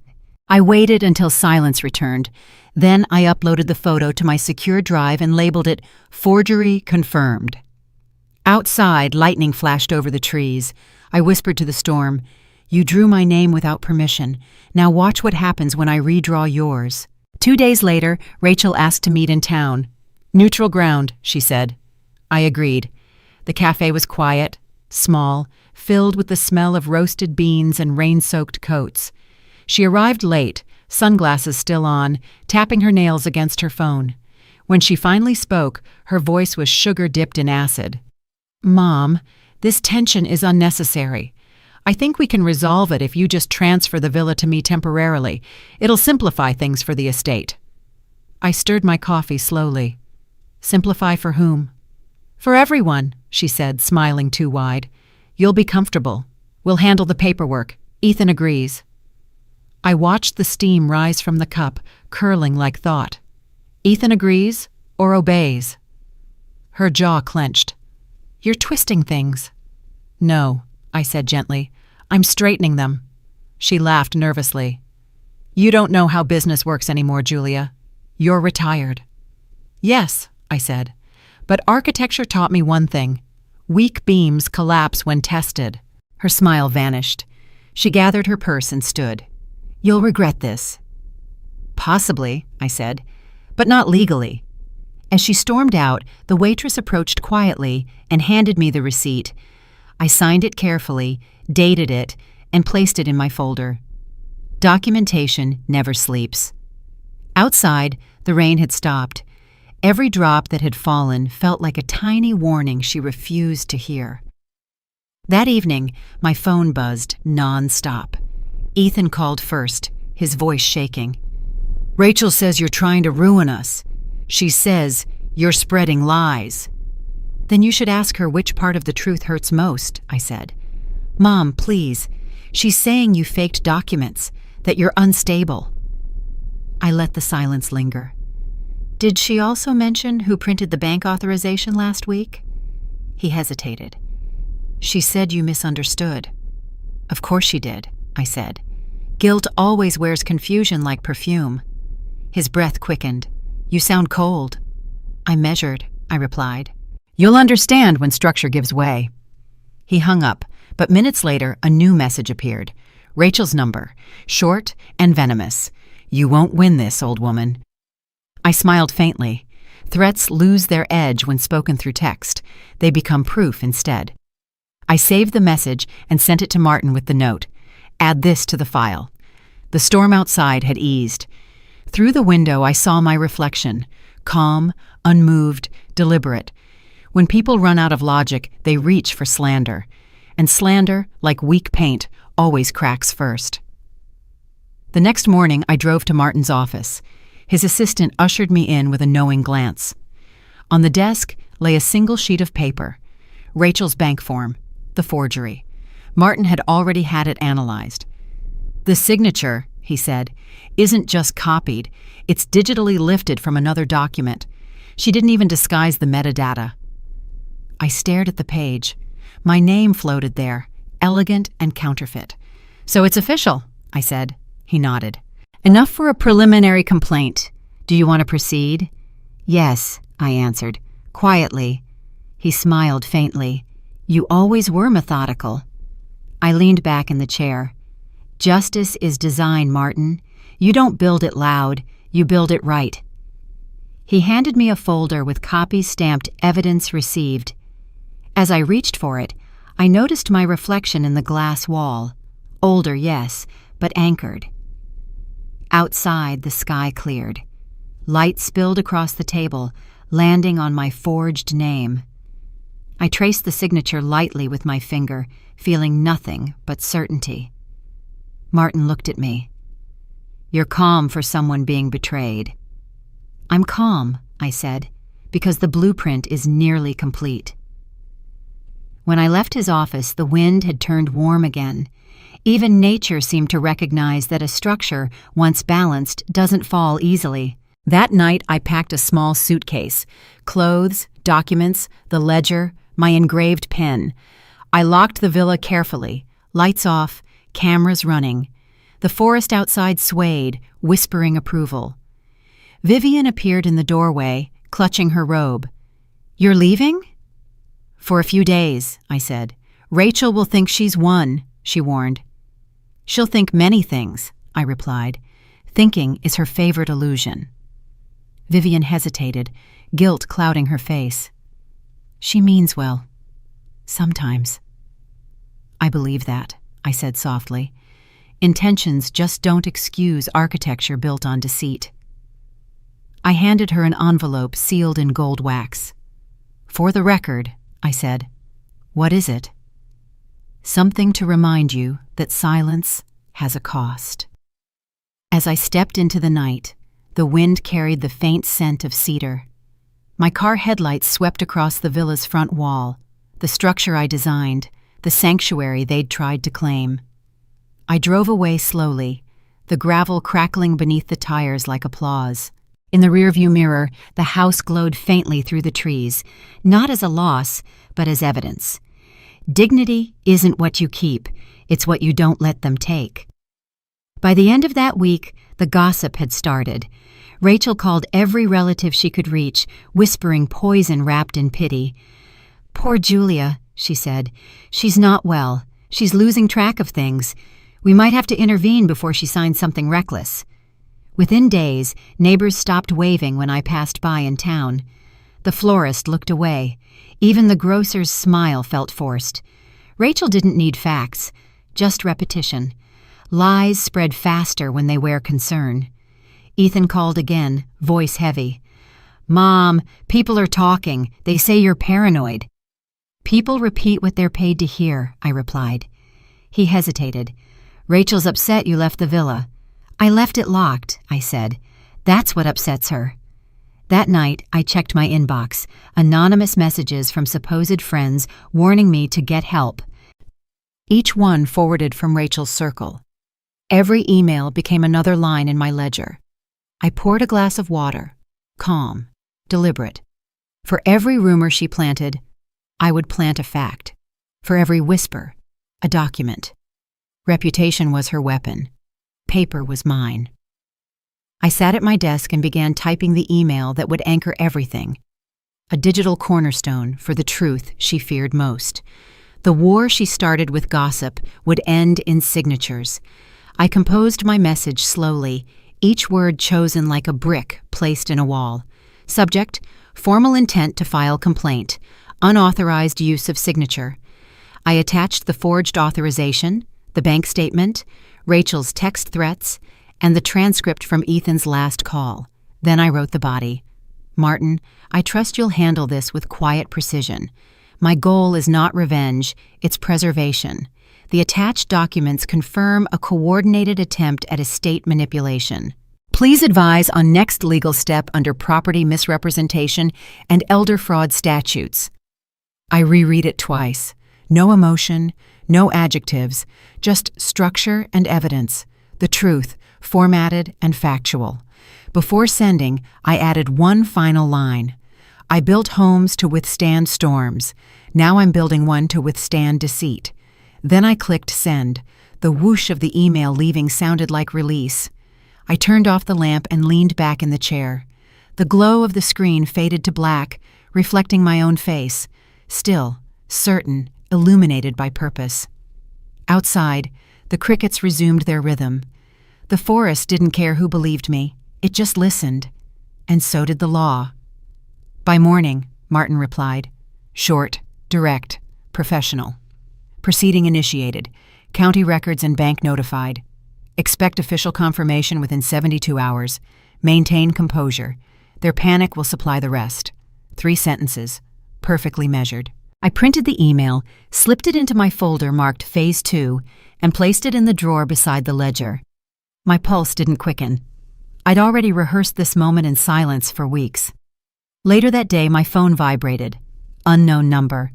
I waited until silence returned. Then I uploaded the photo to my secure drive and labeled it "Forgery Confirmed." Outside, lightning flashed over the trees. I whispered to the storm, "You drew my name without permission. Now watch what happens when I redraw yours." 2 days later, Rachel asked to meet in town. "Neutral ground," she said. I agreed. The cafe was quiet, small, filled with the smell of roasted beans and rain-soaked coats. She arrived late, sunglasses still on, tapping her nails against her phone. When she finally spoke, her voice was sugar-dipped in acid. "Mom, this tension is unnecessary. I think we can resolve it if you just transfer the villa to me temporarily. It'll simplify things for the estate." I stirred my coffee slowly. "Simplify for whom?" "For everyone," she said, smiling too wide. "You'll be comfortable. We'll handle the paperwork. Ethan agrees." I watched the steam rise from the cup, curling like thought. Ethan agrees or obeys? Her jaw clenched. "You're twisting things." "No," I said gently. "I'm straightening them." She laughed nervously. "You don't know how business works anymore, Julia. You're retired." "Yes," I said. "But architecture taught me one thing. Weak beams collapse when tested." Her smile vanished. She gathered her purse and stood. "You'll regret this." "Possibly," I said, "but not legally." As she stormed out, the waitress approached quietly and handed me the receipt. I signed it carefully, dated it, and placed it in my folder. Documentation never sleeps. Outside, the rain had stopped. Every drop that had fallen felt like a tiny warning she refused to hear. That evening, my phone buzzed non-stop. Ethan called first, his voice shaking. "Rachel says you're trying to ruin us. She says you're spreading lies. Then you should ask her which part of the truth hurts most, I said. Mom, please. She's saying you faked documents, that you're unstable. I let the silence linger. Did she also mention who printed the bank authorization last week? He hesitated. She said you misunderstood. Of course she did, I said. Guilt always wears confusion like perfume. His breath quickened. You sound cold. I measured, I replied. You'll understand when structure gives way. He hung up, but minutes later a new message appeared. Rachel's number, short and venomous. You won't win this, old woman. I smiled faintly. Threats lose their edge when spoken through text. They become proof instead. I saved the message and sent it to Martin with the note. Add this to the file. The storm outside had eased. Through the window I saw my reflection, calm, unmoved, deliberate. When people run out of logic, they reach for slander. And slander, like weak paint, always cracks first. The next morning I drove to Martin's office. His assistant ushered me in with a knowing glance. On the desk lay a single sheet of paper. Rachel's bank form, the forgery. Martin had already had it analyzed. The signature, he said, isn't just copied. It's digitally lifted from another document. She didn't even disguise the metadata. I stared at the page. My name floated there, elegant and counterfeit. So it's official, I said. He nodded. Enough for a preliminary complaint. Do you want to proceed? Yes, I answered, quietly. He smiled faintly. You always were methodical. I leaned back in the chair. Justice is design, Martin. You don't build it loud, you build it right. He handed me a folder with copies stamped evidence received. As I reached for it, I noticed my reflection in the glass wall. Older, yes, but anchored. Outside, the sky cleared. Light spilled across the table, landing on my forged name. I traced the signature lightly with my finger, feeling nothing but certainty. Martin looked at me. You're calm for someone being betrayed. I'm calm, I said, because the blueprint is nearly complete. When I left his office, the wind had turned warm again. Even nature seemed to recognize that a structure, once balanced, doesn't fall easily. That night, I packed a small suitcase, clothes, documents, the ledger, my engraved pen. I locked the villa carefully, lights off, cameras running. The forest outside swayed, whispering approval. Vivian appeared in the doorway, clutching her robe. You're leaving? For a few days, I said. Rachel will think she's won, she warned. She'll think many things, I replied. Thinking is her favorite illusion. Vivian hesitated, guilt clouding her face. She means well. Sometimes. I believe that, I said softly. Intentions just don't excuse architecture built on deceit. I handed her an envelope sealed in gold wax. For the record, I said. What is it? Something to remind you that silence has a cost. As I stepped into the night, the wind carried the faint scent of cedar. My car headlights swept across the villa's front wall, the structure I designed, the sanctuary they'd tried to claim. I drove away slowly, the gravel crackling beneath the tires like applause. In the rearview mirror, the house glowed faintly through the trees, not as a loss, but as evidence. Dignity isn't what you keep, it's what you don't let them take. By the end of that week, the gossip had started. Rachel called every relative she could reach, whispering poison wrapped in pity. Poor Julia, she said. She's not well. She's losing track of things. We might have to intervene before she signs something reckless. Within days, neighbors stopped waving when I passed by in town. The florist looked away. Even the grocer's smile felt forced. Rachel didn't need facts, just repetition. Lies spread faster when they wear concern. Ethan called again, voice heavy. Mom, people are talking. They say you're paranoid. People repeat what they're paid to hear, I replied. He hesitated. Rachel's upset you left the villa. I left it locked, I said. That's what upsets her. That night, I checked my inbox, anonymous messages from supposed friends warning me to get help. Each one forwarded from Rachel's circle. Every email became another line in my ledger. I poured a glass of water, calm, deliberate. For every rumor she planted, I would plant a fact. For every whisper, a document. Reputation was her weapon. Paper was mine. I sat at my desk and began typing the email that would anchor everything. A digital cornerstone for the truth she feared most. The war she started with gossip would end in signatures. I composed my message slowly, each word chosen like a brick placed in a wall. Subject: formal intent to file complaint. Unauthorized use of signature. I attached the forged authorization, the bank statement, Rachel's text threats, and the transcript from Ethan's last call. Then I wrote the body. Martin, I trust you'll handle this with quiet precision. My goal is not revenge, it's preservation. The attached documents confirm a coordinated attempt at estate manipulation. Please advise on next legal step under property misrepresentation and elder fraud statutes. I reread it twice. No emotion, no adjectives, just structure and evidence. The truth, formatted and factual. Before sending, I added one final line. I built homes to withstand storms. Now I'm building one to withstand deceit. Then I clicked send. The whoosh of the email leaving sounded like release. I turned off the lamp and leaned back in the chair. The glow of the screen faded to black, reflecting my own face, still, certain, illuminated by purpose. Outside, the crickets resumed their rhythm. The forest didn't care who believed me. It just listened. And so did the law. By morning, Martin replied. Short, direct, professional. Proceeding initiated. County records and bank notified. Expect official confirmation within 72 hours. Maintain composure. Their panic will supply the rest. 3 sentences. Perfectly measured. I printed the email, slipped it into my folder marked Phase 2, and placed it in the drawer beside the ledger. My pulse didn't quicken. I'd already rehearsed this moment in silence for weeks. Later that day, my phone vibrated. Unknown number.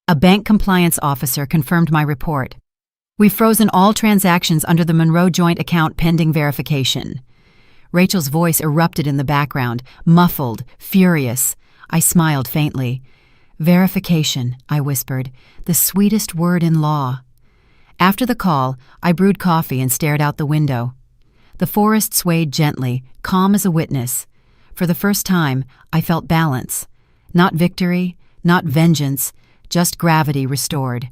A bank compliance officer confirmed my report. We've frozen all transactions under the Monroe joint account pending verification. Rachel's voice erupted in the background, muffled, furious. I smiled faintly. Verification, I whispered, the sweetest word in law. After the call, I brewed coffee and stared out the window. The forest swayed gently, calm as a witness. For the first time, I felt balance. Not victory, not vengeance, just gravity restored.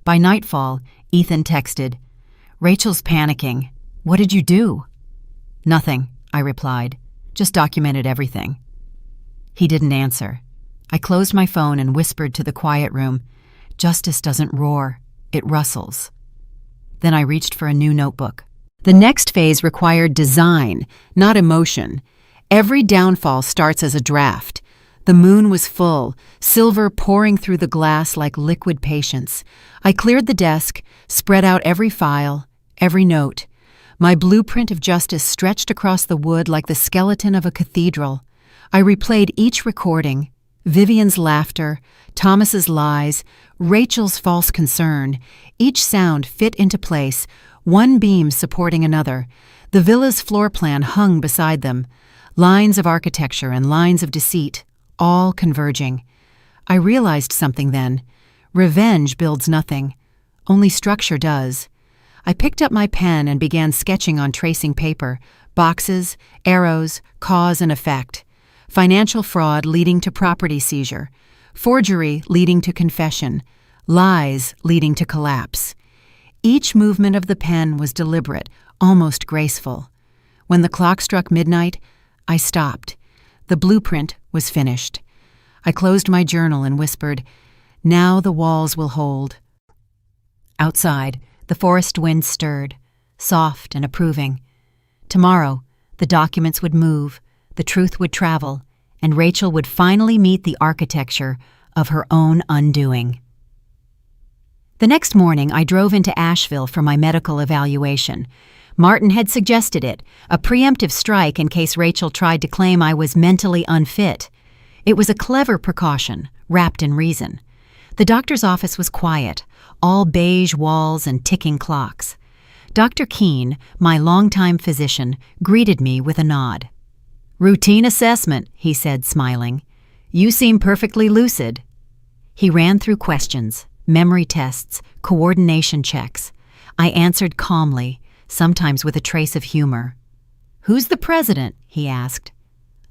By nightfall, Ethan texted, Rachel's panicking. What did you do? Nothing, I replied. Just documented everything. He didn't answer. I closed my phone and whispered to the quiet room, Justice doesn't roar, it rustles. Then I reached for a new notebook. The next phase required design, not emotion. Every downfall starts as a draft. The moon was full, silver pouring through the glass like liquid patience. I cleared the desk, spread out every file, every note. My blueprint of justice stretched across the wood like the skeleton of a cathedral. I replayed each recording, Vivian's laughter, Thomas's lies, Rachel's false concern. Each sound fit into place, one beam supporting another. The villa's floor plan hung beside them, lines of architecture and lines of deceit, all converging. I realized something then. Revenge builds nothing. Only structure does. I picked up my pen and began sketching on tracing paper, boxes, arrows, cause and effect. Financial fraud leading to property seizure. Forgery leading to confession. Lies leading to collapse. Each movement of the pen was deliberate, almost graceful. When the clock struck midnight, I stopped. The blueprint was finished. I closed my journal and whispered, Now the walls will hold. Outside, the forest wind stirred, soft and approving. Tomorrow, the documents would move, the truth would travel, and Rachel would finally meet the architecture of her own undoing. The next morning, I drove into Asheville for my medical evaluation. Martin had suggested it, a preemptive strike in case Rachel tried to claim I was mentally unfit. It was a clever precaution, wrapped in reason. The doctor's office was quiet, all beige walls and ticking clocks. Dr. Keene, my longtime physician, greeted me with a nod. "Routine assessment," he said, smiling. "You seem perfectly lucid." He ran through questions, memory tests, coordination checks. I answered calmly, sometimes with a trace of humor. "Who's the president?" he asked.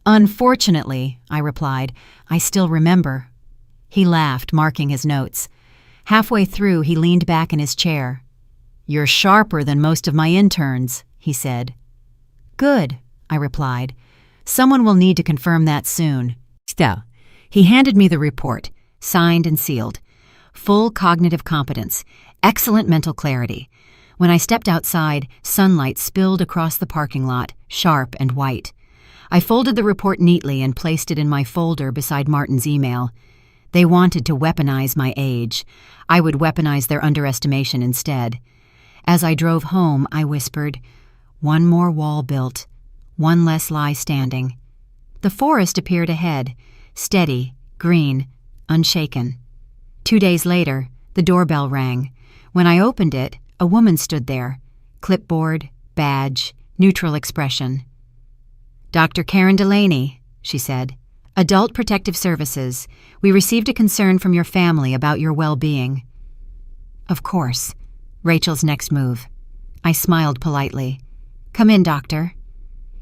"Unfortunately," I replied, "I still remember." He laughed, marking his notes. Halfway through, he leaned back in his chair. "You're sharper than most of my interns," he said. "Good," I replied. "Someone will need to confirm that soon." Still, he handed me the report, signed and sealed. Full cognitive competence, excellent mental clarity. When I stepped outside, sunlight spilled across the parking lot, sharp and white. I folded the report neatly and placed it in my folder beside Martin's email. They wanted to weaponize my age. I would weaponize their underestimation instead. As I drove home, I whispered, "One more wall built, one less lie standing." The forest appeared ahead, steady, green, unshaken. 2 days later, the doorbell rang. When I opened it, a woman stood there, clipboard, badge, neutral expression. "Dr. Karen Delaney," she said. "Adult Protective Services. We received a concern from your family about your well-being." Of course. Rachel's next move. I smiled politely. "Come in, doctor."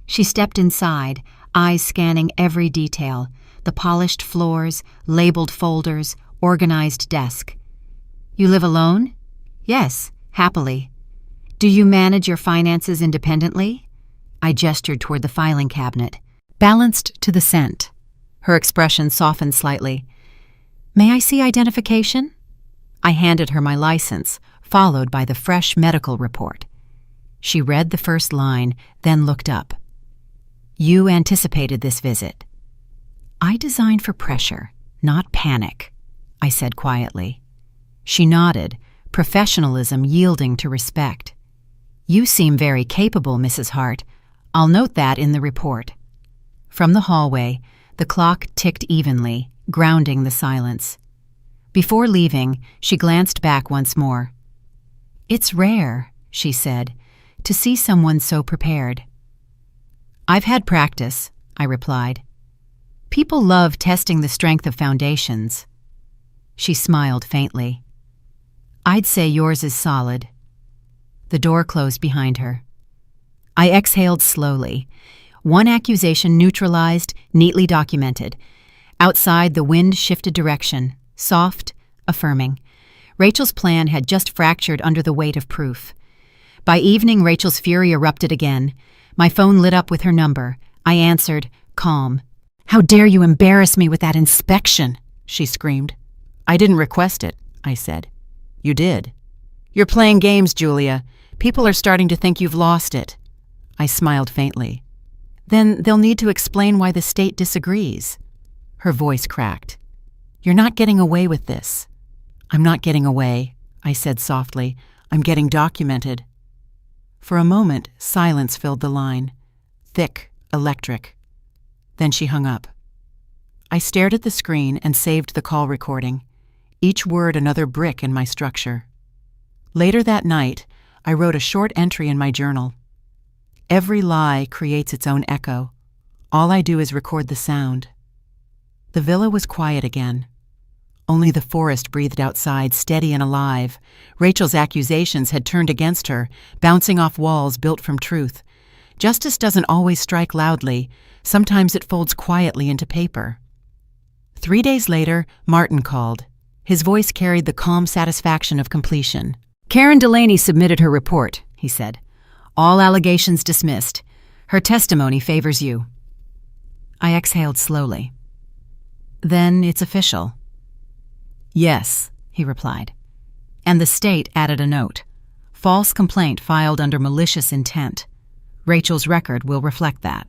She stepped inside, eyes scanning every detail, the polished floors, labeled folders, organized desk. "You live alone?" "Yes, happily." "Do you manage your finances independently?" I gestured toward the filing cabinet, balanced to the cent. Her expression softened slightly. "May I see identification?" I handed her my license, followed by the fresh medical report. She read the first line, then looked up. "You anticipated this visit." "I designed for pressure, not panic," I said quietly. She nodded, professionalism yielding to respect. "You seem very capable, Mrs. Hart. I'll note that in the report." From the hallway, the clock ticked evenly, grounding the silence. Before leaving, she glanced back once more. "It's rare," she said, "to see someone so prepared." "I've had practice," I replied. "People love testing the strength of foundations." She smiled faintly. "I'd say yours is solid." The door closed behind her. I exhaled slowly. One accusation neutralized, neatly documented. Outside, the wind shifted direction, soft, affirming. Rachel's plan had just fractured under the weight of proof. By evening, Rachel's fury erupted again. My phone lit up with her number. I answered, calm. "How dare you embarrass me with that inspection?" she screamed. "I didn't request it," I said. "You did." "You're playing games, Julia. People are starting to think you've lost it." I smiled faintly. "Then they'll need to explain why the state disagrees." Her voice cracked. "You're not getting away with this." "I'm not getting away," I said softly. "I'm getting documented." For a moment, silence filled the line. Thick, electric. Then she hung up. I stared at the screen and saved the call recording, each word another brick in my structure. Later that night, I wrote a short entry in my journal. Every lie creates its own echo. All I do is record the sound. The villa was quiet again. Only the forest breathed outside, steady and alive. Rachel's accusations had turned against her, bouncing off walls built from truth. Justice doesn't always strike loudly. Sometimes it folds quietly into paper. 3 days later, Martin called. His voice carried the calm satisfaction of completion. "Karen Delaney submitted her report," he said. "All allegations dismissed. Her testimony favors you." I exhaled slowly. "Then it's official." "Yes," he replied. And the state added a note. "False complaint filed under malicious intent. Rachel's record will reflect that."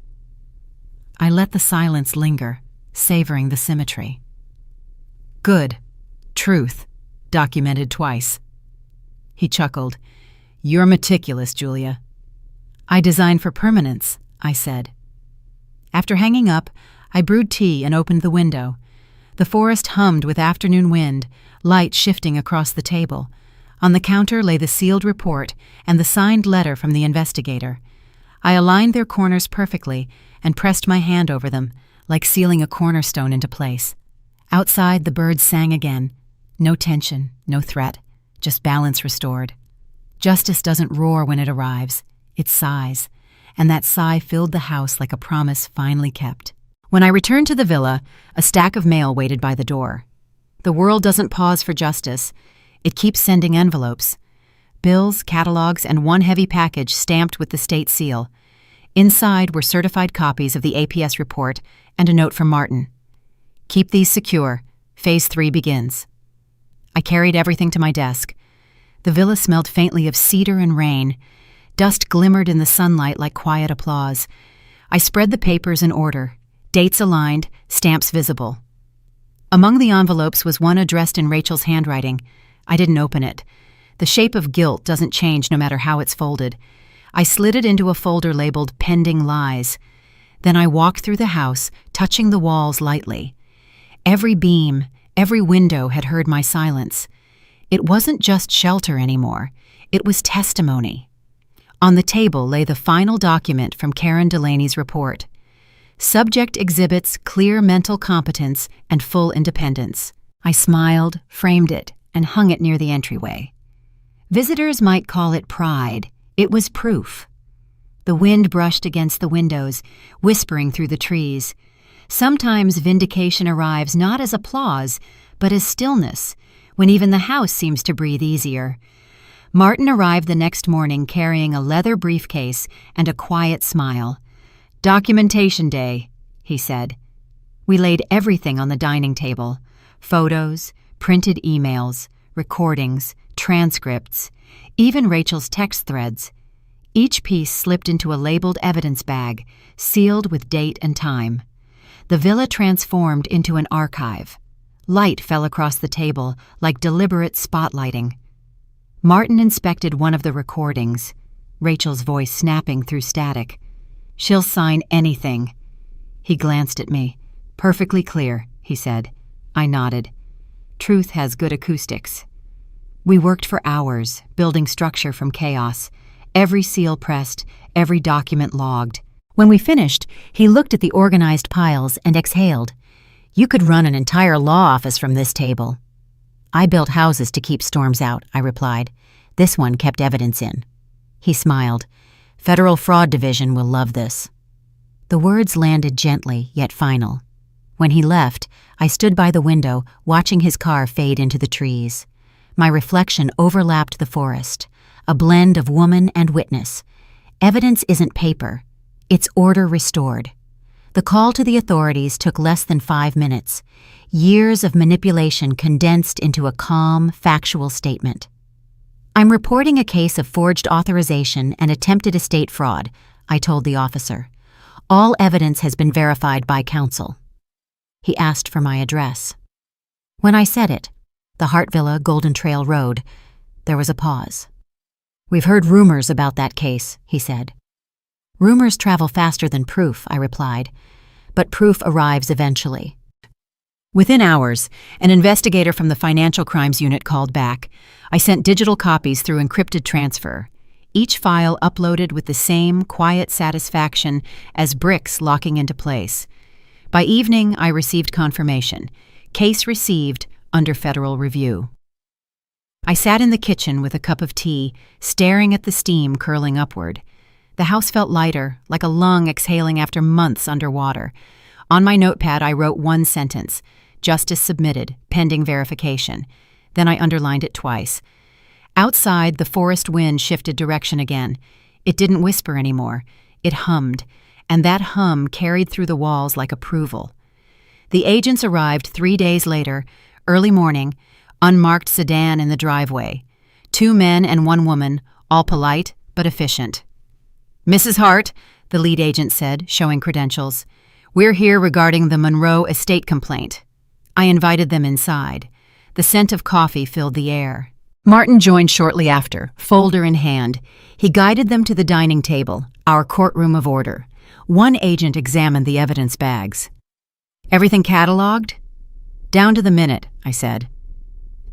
I let the silence linger, savoring the symmetry. "Good. Truth. Documented twice." He chuckled. "You're meticulous, Julia." "I design for permanence," I said. After hanging up, I brewed tea and opened the window. The forest hummed with afternoon wind, light shifting across the table. On the counter lay the sealed report and the signed letter from the investigator. I aligned their corners perfectly and pressed my hand over them, like sealing a cornerstone into place. Outside, the birds sang again. No tension, no threat, just balance restored. Justice doesn't roar when it arrives, it sighs, and that sigh filled the house like a promise finally kept. When I returned to the villa, a stack of mail waited by the door. The world doesn't pause for justice. It keeps sending envelopes. Bills, catalogs, and one heavy package stamped with the state seal. Inside were certified copies of the APS report and a note from Martin. "Keep these secure. Phase 3 begins." I carried everything to my desk. The villa smelled faintly of cedar and rain. Dust glimmered in the sunlight like quiet applause. I spread the papers in order, dates aligned, stamps visible. Among the envelopes was one addressed in Rachel's handwriting. I didn't open it. The shape of guilt doesn't change no matter how it's folded. I slid it into a folder labeled Pending Lies. Then I walked through the house, touching the walls lightly. Every beam, every window had heard my silence. It wasn't just shelter anymore. It was testimony. On the table lay the final document from Karen Delaney's report. Subject exhibits clear mental competence and full independence. I smiled, framed it, and hung it near the entryway. Visitors might call it pride. It was proof. The wind brushed against the windows, whispering through the trees. Sometimes vindication arrives not as applause, but as stillness, when even the house seems to breathe easier. Martin arrived the next morning carrying a leather briefcase and a quiet smile. "Documentation day," he said. We laid everything on the dining table: photos, printed emails, recordings, transcripts, even Rachel's text threads. Each piece slipped into a labeled evidence bag, sealed with date and time. The villa transformed into an archive. Light fell across the table, like deliberate spotlighting. Martin inspected one of the recordings, Rachel's voice snapping through static. "She'll sign anything." He glanced at me. "Perfectly clear," he said. I nodded. Truth has good acoustics. We worked for hours, building structure from chaos. Every seal pressed, every document logged. When we finished, he looked at the organized piles and exhaled. "You could run an entire law office from this table." "I built houses to keep storms out," I replied. "This one kept evidence in." He smiled. "Federal Fraud Division will love this." The words landed gently, yet final. When he left, I stood by the window, watching his car fade into the trees. My reflection overlapped the forest, a blend of woman and witness. Evidence isn't paper. It's order restored. The call to the authorities took less than 5 minutes. Years of manipulation condensed into a calm, factual statement. "I'm reporting a case of forged authorization and attempted estate fraud," I told the officer. "All evidence has been verified by counsel." He asked for my address. When I said it, the Hart Villa, Golden Trail Road, there was a pause. "We've heard rumors about that case," he said. "Rumors travel faster than proof," I replied, "but proof arrives eventually." Within hours, an investigator from the Financial Crimes Unit called back. I sent digital copies through encrypted transfer. Each file uploaded with the same quiet satisfaction as bricks locking into place. By evening, I received confirmation. Case received under federal review. I sat in the kitchen with a cup of tea, staring at the steam curling upward. The house felt lighter, like a lung exhaling after months underwater. On my notepad, I wrote one sentence: "Justice submitted, pending verification." Then I underlined it twice. Outside, the forest wind shifted direction again. It didn't whisper anymore. It hummed, and that hum carried through the walls like approval. The agents arrived 3 days later, early morning, unmarked sedan in the driveway. 2 men and 1 woman, all polite but efficient. "Mrs. Hart," the lead agent said, showing credentials. "We're here regarding the Monroe estate complaint." I invited them inside. The scent of coffee filled the air. Martin joined shortly after, folder in hand. He guided them to the dining table, Our courtroom of order. One agent examined the evidence bags. "Everything cataloged?" "Down to the minute," I said.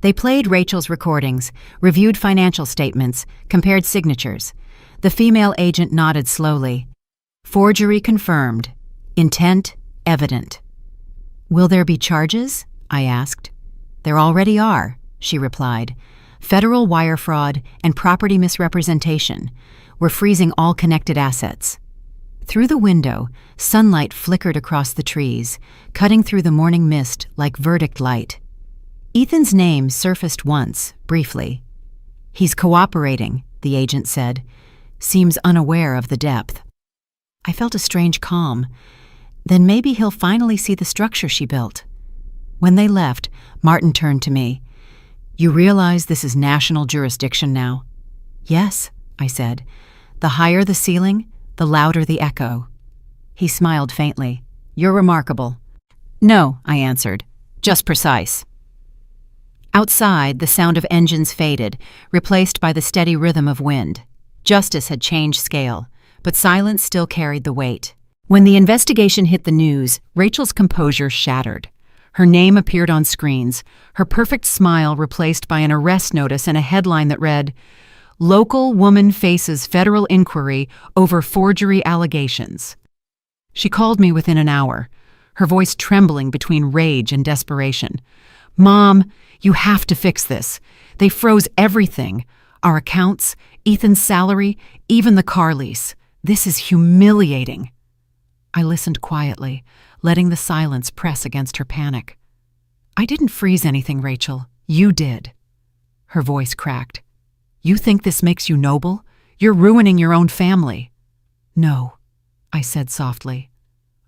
They played Rachel's recordings, reviewed financial statements, compared signatures. The female agent nodded slowly. "Forgery confirmed. Intent evident." "Will there be charges?" I asked. "There already are," she replied. "Federal wire fraud and property misrepresentation. We're freezing all connected assets." Through the window, sunlight flickered across the trees, cutting through the morning mist like verdict light. Ethan's name surfaced once, briefly. "He's cooperating," the agent said. "Seems unaware of the depth." I felt a strange calm. Then maybe he'll finally see the structure she built. When they left, Martin turned to me. "You realize this is national jurisdiction now?" "Yes," I said. "The higher the ceiling, the louder the echo." He smiled faintly. "You're remarkable." "No," I answered. "Just precise." Outside, the sound of engines faded, replaced by the steady rhythm of wind. Justice had changed scale, but silence still carried the weight. When the investigation hit the news, Rachel's composure shattered. Her name appeared on screens, her perfect smile replaced by an arrest notice and a headline that read, "Local woman faces federal inquiry over forgery allegations." She called me within an hour, her voice trembling between rage and desperation. "Mom, you have to fix this. They froze everything. Our accounts, Ethan's salary, even the car lease. This is humiliating." I listened quietly, letting the silence press against her panic. "I didn't freeze anything, Rachel. You did." Her voice cracked. "You think this makes you noble? You're ruining your own family." "No," I said softly.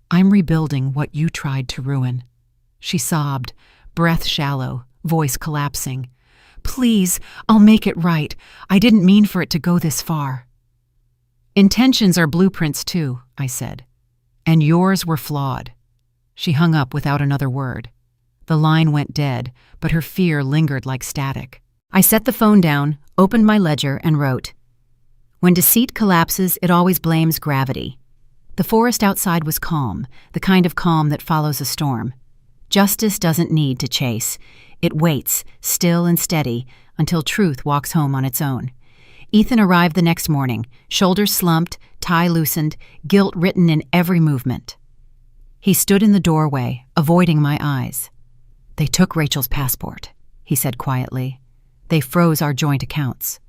"I'm rebuilding what you tried to ruin." She sobbed, breath shallow, voice collapsing. "Please, I'll make it right. I didn't mean for it to go this far." "Intentions are blueprints too," I said. "And yours were flawed." She hung up without another word. The line went dead, but her fear lingered like static. I set the phone down, opened my ledger, and wrote, "When deceit collapses, it always blames gravity." The forest outside was calm, the kind of calm that follows a storm. Justice doesn't need to chase. It waits, still and steady, until truth walks home on its own. Ethan arrived the next morning, shoulders slumped, tie loosened, guilt written in every movement. He stood in the doorway, avoiding my eyes. "They took Rachel's passport," he said quietly. "They froze our joint accounts.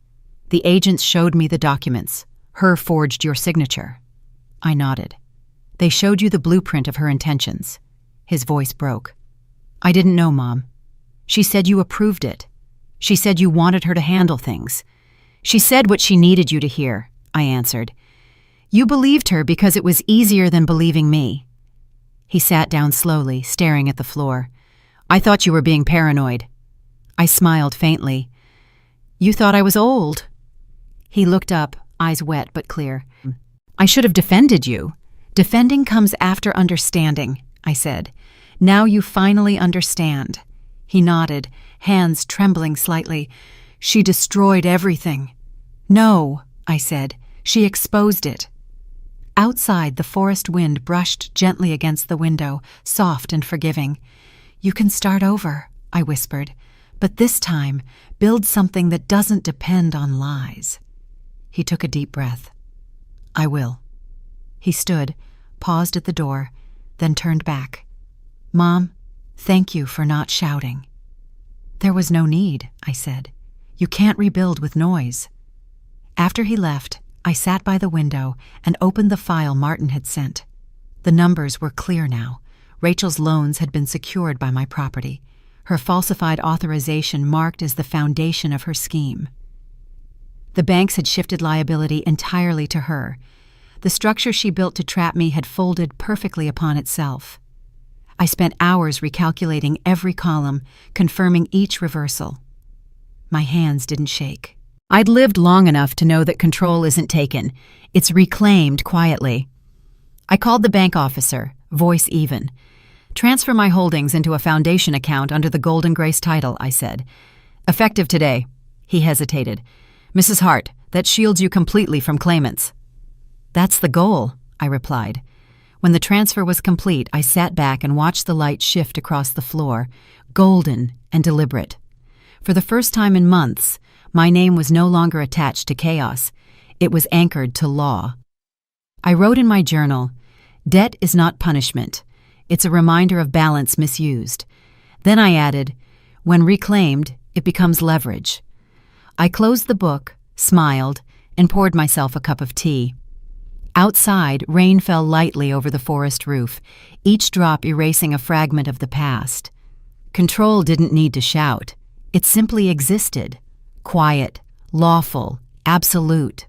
The agents showed me the documents. Her forged your signature." I nodded. "They showed you the blueprint of her intentions." His voice broke. "I didn't know, Mom. She said you approved it. She said you wanted her to handle things. She said what she needed you to hear," I answered. "You believed her because it was easier than believing me." He sat down slowly, staring at the floor. "I thought you were being paranoid." I smiled faintly. "You thought I was old." He looked up, eyes wet but clear. "I should have defended you." "Defending comes after understanding," I said. "Now you finally understand." He nodded, hands trembling slightly. "She destroyed everything." "No," I said. "She exposed it." Outside, the forest wind brushed gently against the window, soft and forgiving. "You can start over," I whispered. "But this time, build something that doesn't depend on lies." He took a deep breath. "I will." He stood, paused at the door, then turned back. "Mom, thank you for not shouting." "There was no need," I said. "You can't rebuild with noise." After he left, I sat by the window and opened the file Martin had sent. The numbers were clear now. Rachel's loans had been secured by my property, her falsified authorization marked as the foundation of her scheme. The banks had shifted liability entirely to her. The structure she built to trap me had folded perfectly upon itself. I spent hours recalculating every column, confirming each reversal. My hands didn't shake. I'd lived long enough to know that control isn't taken. It's reclaimed quietly. I called the bank officer, voice even. "Transfer my holdings into a foundation account under the Golden Grace title," I said. "Effective today." He hesitated. "Mrs. Hart, that shields you completely from claimants." That's the goal, I replied. When the transfer was complete, I sat back and watched the light shift across the floor, golden and deliberate. For the first time in months, my name was no longer attached to chaos. It was anchored to law. I wrote in my journal, "Debt is not punishment. It's a reminder of balance misused." Then I added, "When reclaimed, it becomes leverage." I closed the book, smiled, and poured myself a cup of tea. Outside, rain fell lightly over the forest roof, each drop erasing a fragment of the past. Control didn't need to shout. It simply existed. Quiet, lawful, absolute.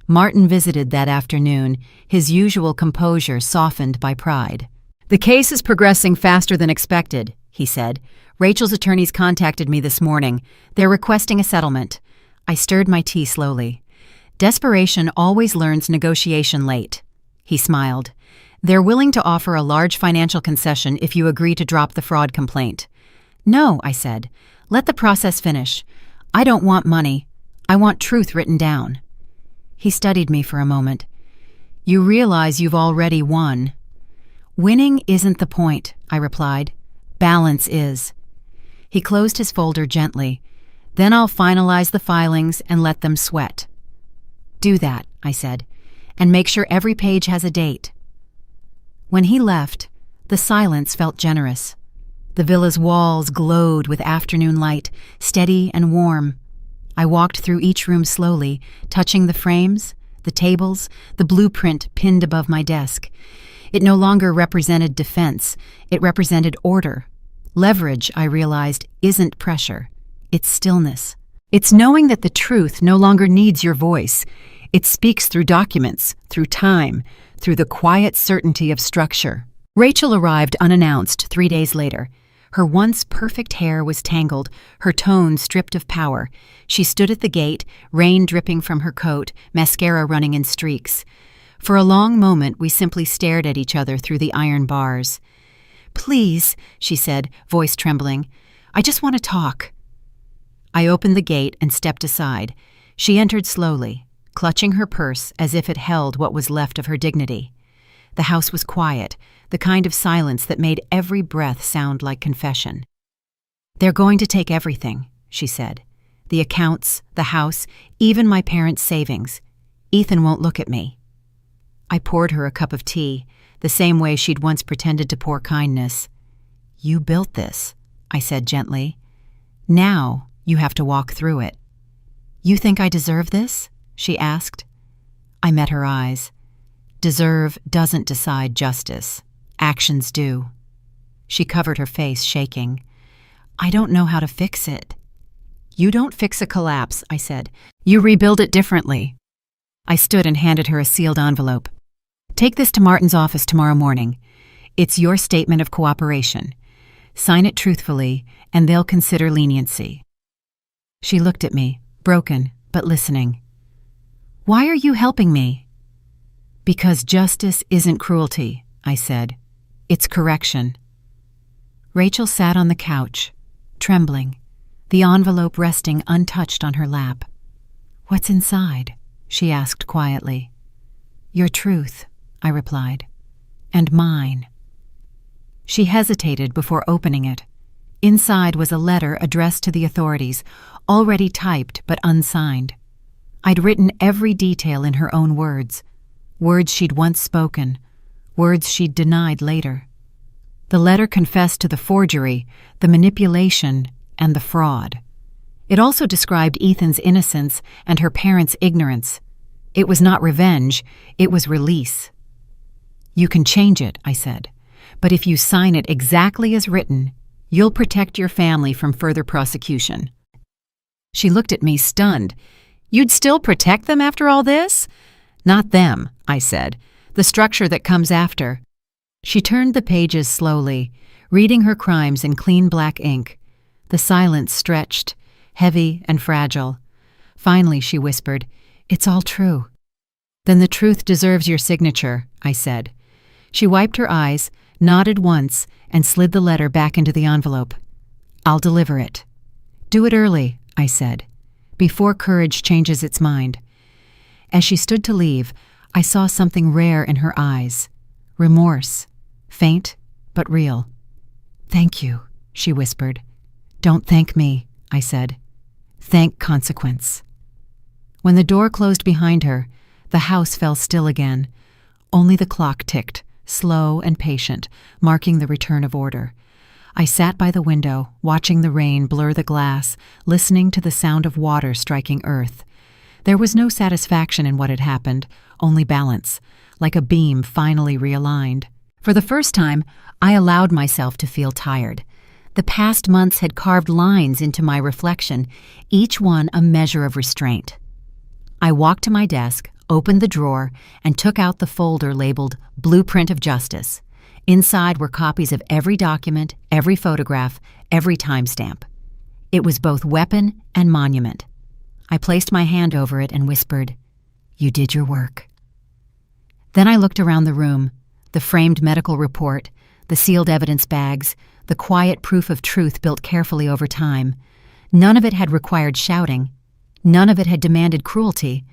Martin visited that afternoon, his usual composure softened by pride. "The case is progressing faster than expected," he said. "Rachel's attorneys contacted me this morning. They're requesting a settlement." I stirred my tea slowly. "Desperation always learns negotiation late." He smiled. "They're willing to offer a large financial concession if you agree to drop the fraud complaint." "No," I said. "Let the process finish. I don't want money. I want truth written down." He studied me for a moment. "You realize you've already won." "Winning isn't the point," I replied. "Balance is." He closed his folder gently. "Then I'll finalize the filings and let them sweat." "Do that," I said, "and make sure every page has a date." When he left, the silence felt generous. The villa's walls glowed with afternoon light, steady and warm. I walked through each room slowly, touching the frames, the tables, the blueprint pinned above my desk. It no longer represented defense. It represented order. Leverage, I realized, isn't pressure. It's stillness. It's knowing that the truth no longer needs your voice. It speaks through documents, through time, through the quiet certainty of structure. Rachel arrived unannounced 3 days later. Her once perfect hair was tangled, her tone stripped of power. She stood at the gate, rain dripping from her coat, mascara running in streaks. For a long moment, we simply stared at each other through the iron bars. "Please," she said, voice trembling, "I just want to talk." I opened the gate and stepped aside. She entered slowly, clutching her purse as if it held what was left of her dignity. The house was quiet, the kind of silence that made every breath sound like confession. "They're going to take everything," she said. "The accounts, the house, even my parents' savings. Ethan won't look at me." I poured her a cup of tea, the same way she'd once pretended to pour kindness. "You built this," I said gently. "Now you have to walk through it." "You think I deserve this?" she asked. I met her eyes. Deserve doesn't decide justice. Actions do. She covered her face, shaking. "I don't know how to fix it." "You don't fix a collapse," I said. "You rebuild it differently." I stood and handed her a sealed envelope. "Take this to Martin's office tomorrow morning. It's your statement of cooperation. Sign it truthfully, and they'll consider leniency." She looked at me, broken, but listening. "Why are you helping me?" "Because justice isn't cruelty," I said. "It's correction." Rachel sat on the couch, trembling, the envelope resting untouched on her lap. "What's inside?" she asked quietly. "Your truth," I replied. "And mine." She hesitated before opening it. Inside was a letter addressed to the authorities, already typed but unsigned. I'd written every detail in her own words, words she'd once spoken, words she'd denied later. The letter confessed to the forgery, the manipulation, and the fraud. It also described Ethan's innocence and her parents' ignorance. It was not revenge, it was release. "You can change it," I said, "but if you sign it exactly as written, you'll protect your family from further prosecution." She looked at me, stunned. "You'd still protect them after all this?" "Not them," I said. "The structure that comes after." She turned the pages slowly, reading her crimes in clean black ink. The silence stretched, heavy and fragile. Finally, she whispered, "It's all true." "Then the truth deserves your signature," I said. She wiped her eyes, nodded once, and slid the letter back into the envelope. "I'll deliver it." "Do it early," I said, "before courage changes its mind." As she stood to leave, I saw something rare in her eyes. Remorse. Faint, but real. "Thank you," she whispered. "Don't thank me," I said. "Thank consequence." When the door closed behind her, the house fell still again. Only the clock ticked, slow and patient, marking the return of order. I sat by the window, watching the rain blur the glass, listening to the sound of water striking earth. There was no satisfaction in what had happened, only balance, like a beam finally realigned. For the first time, I allowed myself to feel tired. The past months had carved lines into my reflection, each one a measure of restraint. I walked to my desk, opened the drawer, and took out the folder labeled Blueprint of Justice. Inside were copies of every document, every photograph, every timestamp. It was both weapon and monument. I placed my hand over it and whispered, "You did your work." Then I looked around the room, the framed medical report, the sealed evidence bags, the quiet proof of truth built carefully over time. None of it had required shouting. None of it had demanded cruelty.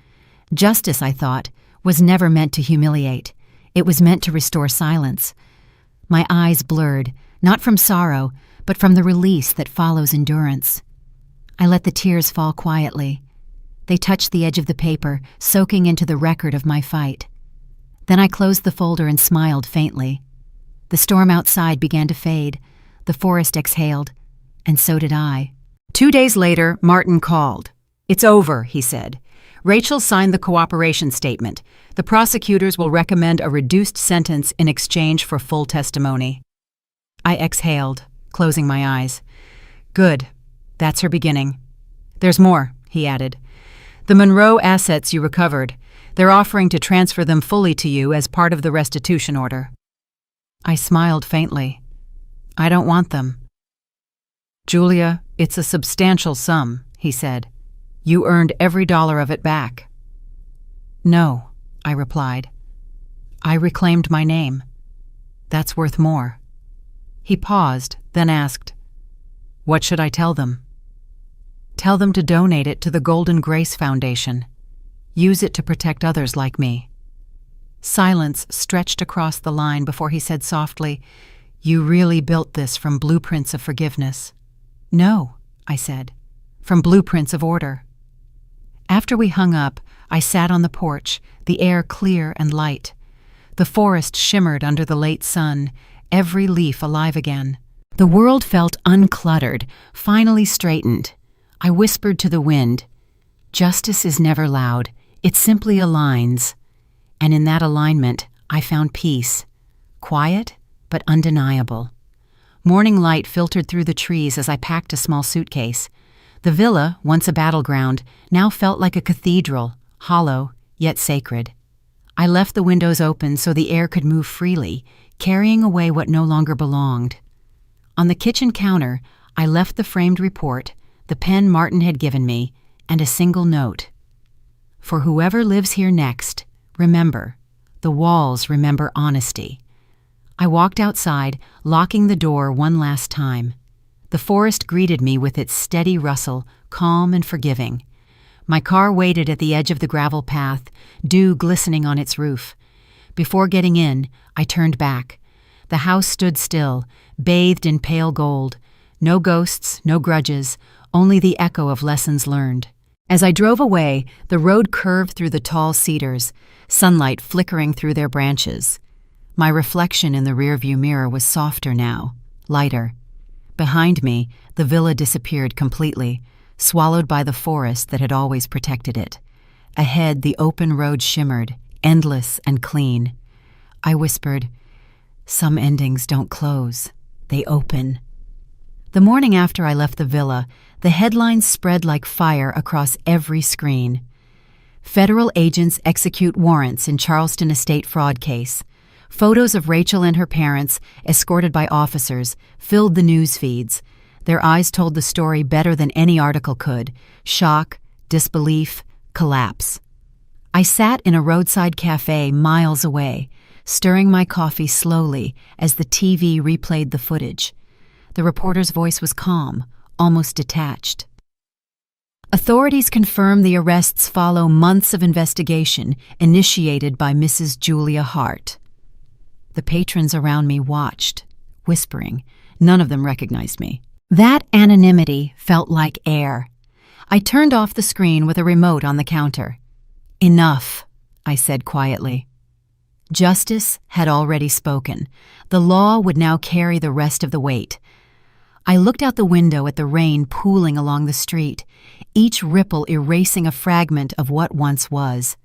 Justice, I thought, was never meant to humiliate. It was meant to restore silence. My eyes blurred, not from sorrow, but from the release that follows endurance. I let the tears fall quietly. They touched the edge of the paper, soaking into the record of my fight. Then I closed the folder and smiled faintly. The storm outside began to fade. The forest exhaled, and so did I. 2 days later, Martin called. "It's over," he said. "Rachel signed the cooperation statement. The prosecutors will recommend a reduced sentence in exchange for full testimony." I exhaled, closing my eyes. "Good. That's her beginning." "There's more," he added. "The Monroe assets you recovered, they're offering to transfer them fully to you as part of the restitution order." I smiled faintly. "I don't want them." "Julia, it's a substantial sum," he said. "You earned every dollar of it back." "No," I replied. "I reclaimed my name. That's worth more." He paused, then asked, "What should I tell them?" "Tell them to donate it to the Golden Grace Foundation. Use it to protect others like me." Silence stretched across the line before he said softly, "You really built this from blueprints of forgiveness." "No," I said, "from blueprints of order." After we hung up, I sat on the porch, the air clear and light. The forest shimmered under the late sun, every leaf alive again. The world felt uncluttered, finally straightened. I whispered to the wind, "Justice is never loud, it simply aligns." And in that alignment, I found peace. Quiet, but undeniable. Morning light filtered through the trees as I packed a small suitcase. The villa, once a battleground, now felt like a cathedral, hollow, yet sacred. I left the windows open so the air could move freely, carrying away what no longer belonged. On the kitchen counter, I left the framed report, the pen Martin had given me, and a single note. "For whoever lives here next, remember, the walls remember honesty." I walked outside, locking the door one last time. The forest greeted me with its steady rustle, calm and forgiving. My car waited at the edge of the gravel path, dew glistening on its roof. Before getting in, I turned back. The house stood still, bathed in pale gold. No ghosts, no grudges, only the echo of lessons learned. As I drove away, the road curved through the tall cedars, sunlight flickering through their branches. My reflection in the rearview mirror was softer now, lighter. Behind me, the villa disappeared completely, swallowed by the forest that had always protected it. Ahead, the open road shimmered, endless and clean. I whispered, "Some endings don't close, they open." The morning after I left the villa, the headlines spread like fire across every screen. Federal agents execute warrants in Charleston estate fraud case. Photos of Rachel and her parents, escorted by officers, filled the news feeds. Their eyes told the story better than any article could. Shock, disbelief, collapse. I sat in a roadside cafe miles away, stirring my coffee slowly as the TV replayed the footage. The reporter's voice was calm, almost detached. Authorities confirm the arrests follow months of investigation initiated by Mrs. Julia Hart. The patrons around me watched, whispering. None of them recognized me. That anonymity felt like air. I turned off the screen with a remote on the counter. "Enough," I said quietly. Justice had already spoken. The law would now carry the rest of the weight. I looked out the window at the rain pooling along the street, each ripple erasing a fragment of what once was.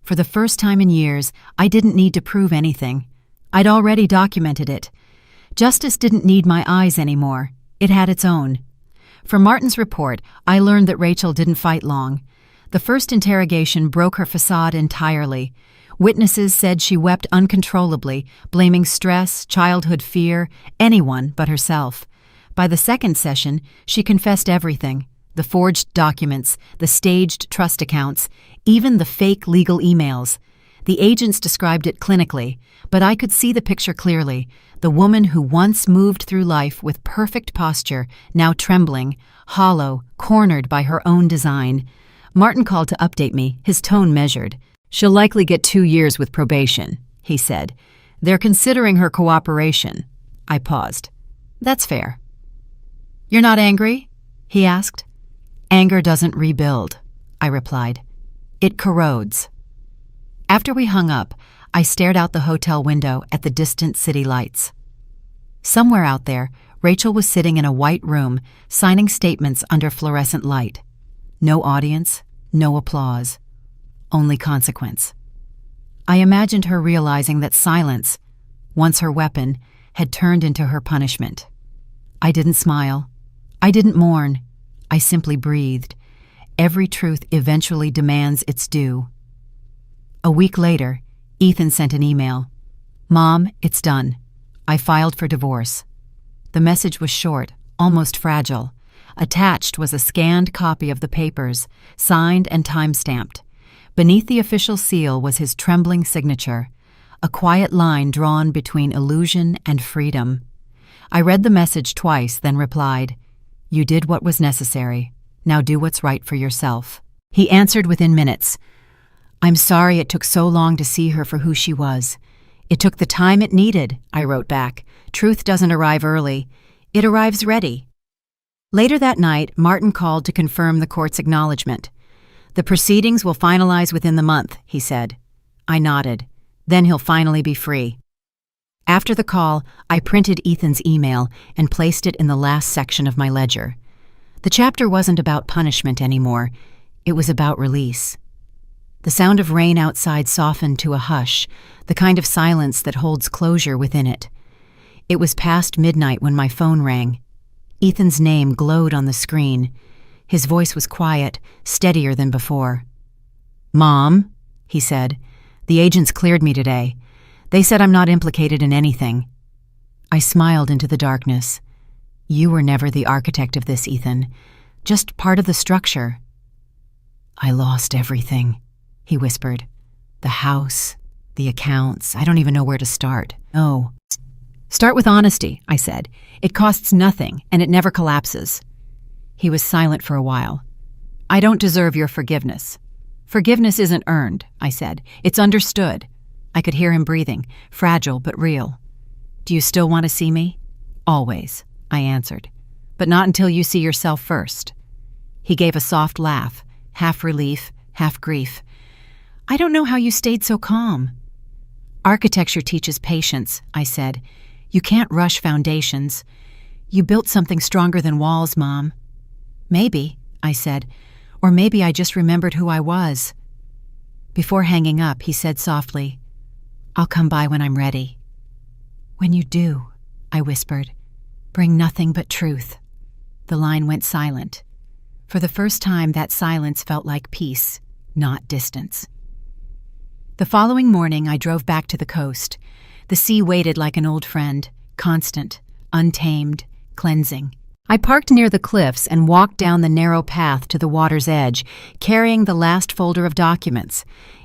For the first time in years, I didn't need to prove anything. I'd already documented it. Justice didn't need my eyes anymore. It had its own. From Martin's report, I learned that Rachel didn't fight long. The first interrogation broke her facade entirely. Witnesses said she wept uncontrollably, blaming stress, childhood fear, anyone but herself. By the second session, she confessed everything: the forged documents, the staged trust accounts, even the fake legal emails. The agents described it clinically, but I could see the picture clearly. The woman who once moved through life with perfect posture, now trembling, hollow, cornered by her own design. Martin called to update me, his tone measured. "She'll likely get 2 years with probation," he said. "They're considering her cooperation." I paused. "That's fair." "You're not angry?" he asked. "Anger doesn't rebuild," I replied. "It corrodes." After we hung up, I stared out the hotel window at the distant city lights. Somewhere out there, Rachel was sitting in a white room, signing statements under fluorescent light. No audience, no applause, only consequence. I imagined her realizing that silence, once her weapon, had turned into her punishment. I didn't smile. I didn't mourn. I simply breathed. Every truth eventually demands its due. A week later, Ethan sent an email. "Mom, it's done. I filed for divorce." The message was short, almost fragile. Attached was a scanned copy of the papers, signed and time-stamped. Beneath the official seal was his trembling signature, a quiet line drawn between illusion and freedom. I read the message twice, then replied, "You did what was necessary. Now do what's right for yourself." He answered within minutes. "I'm sorry it took so long to see her for who she was. It took the time it needed," I wrote back. "Truth doesn't arrive early. It arrives ready." Later that night, Martin called to confirm the court's acknowledgement. "The proceedings will finalize within the month," he said. I nodded. "Then he'll finally be free." After the call, I printed Ethan's email and placed it in the last section of my ledger. The chapter wasn't about punishment anymore. It was about release. The sound of rain outside softened to a hush, the kind of silence that holds closure within it. It was past midnight when my phone rang. Ethan's name glowed on the screen. His voice was quiet, steadier than before. "Mom," he said, "the agents cleared me today. They said I'm not implicated in anything." I smiled into the darkness. "You were never the architect of this, Ethan. Just part of the structure." "I lost everything," he whispered. "The house, the accounts, I don't even know where to start." "No." "Start with honesty," I said. "It costs nothing, and it never collapses." He was silent for a while. "I don't deserve your forgiveness." "Forgiveness isn't earned," I said. "It's understood." I could hear him breathing, fragile but real. "Do you still want to see me?" "Always," I answered. "But not until you see yourself first." He gave a soft laugh, half relief, half grief. "I don't know how you stayed so calm." "Architecture teaches patience," I said. "You can't rush foundations. You built something stronger than walls, Mom." "Maybe," I said, "or maybe I just remembered who I was." Before hanging up, he said softly, "I'll come by when I'm ready." "When you do," I whispered, "bring nothing but truth." The line went silent. For the first time, that silence felt like peace, not distance. The following morning, I drove back to the coast. The sea waited like an old friend, constant, untamed, cleansing. I parked near the cliffs and walked down the narrow path to the water's edge, carrying the last folder of documents.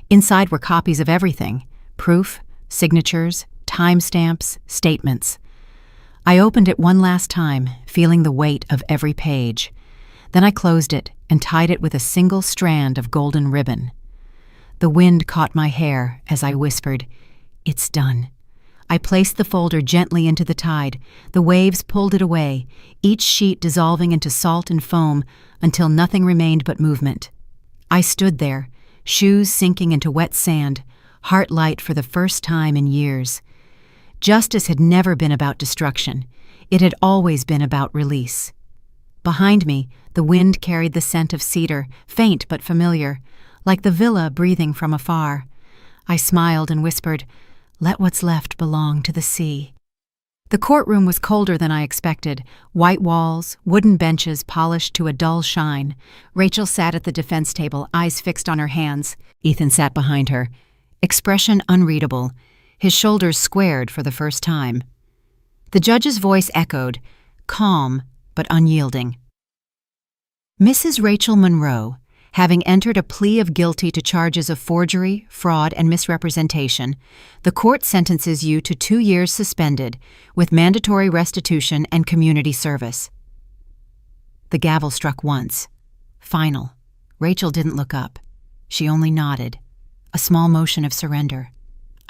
Inside were copies of everything: proof, signatures, timestamps, statements. I opened it one last time, feeling the weight of every page. Then I closed it, and tied it with a single strand of golden ribbon. The wind caught my hair as I whispered, "It's done." I placed the folder gently into the tide. The waves pulled it away, each sheet dissolving into salt and foam until nothing remained but movement. I stood there, shoes sinking into wet sand, heart light for the first time in years. Justice had never been about destruction. It had always been about release. Behind me, the wind carried the scent of cedar, faint but familiar, like the villa breathing from afar. I smiled and whispered, "Let what's left belong to the sea." The courtroom was colder than I expected. White walls, wooden benches polished to a dull shine. Rachel sat at the defense table, eyes fixed on her hands. Ethan sat behind her, expression unreadable, his shoulders squared for the first time. The judge's voice echoed, calm but unyielding. Mrs. Rachel Monroe, having entered a plea of guilty to charges of forgery, fraud, and misrepresentation, the court sentences you to 2 years suspended with mandatory restitution and community service. The gavel struck once. Final. Rachel didn't look up. She only nodded, a small motion of surrender.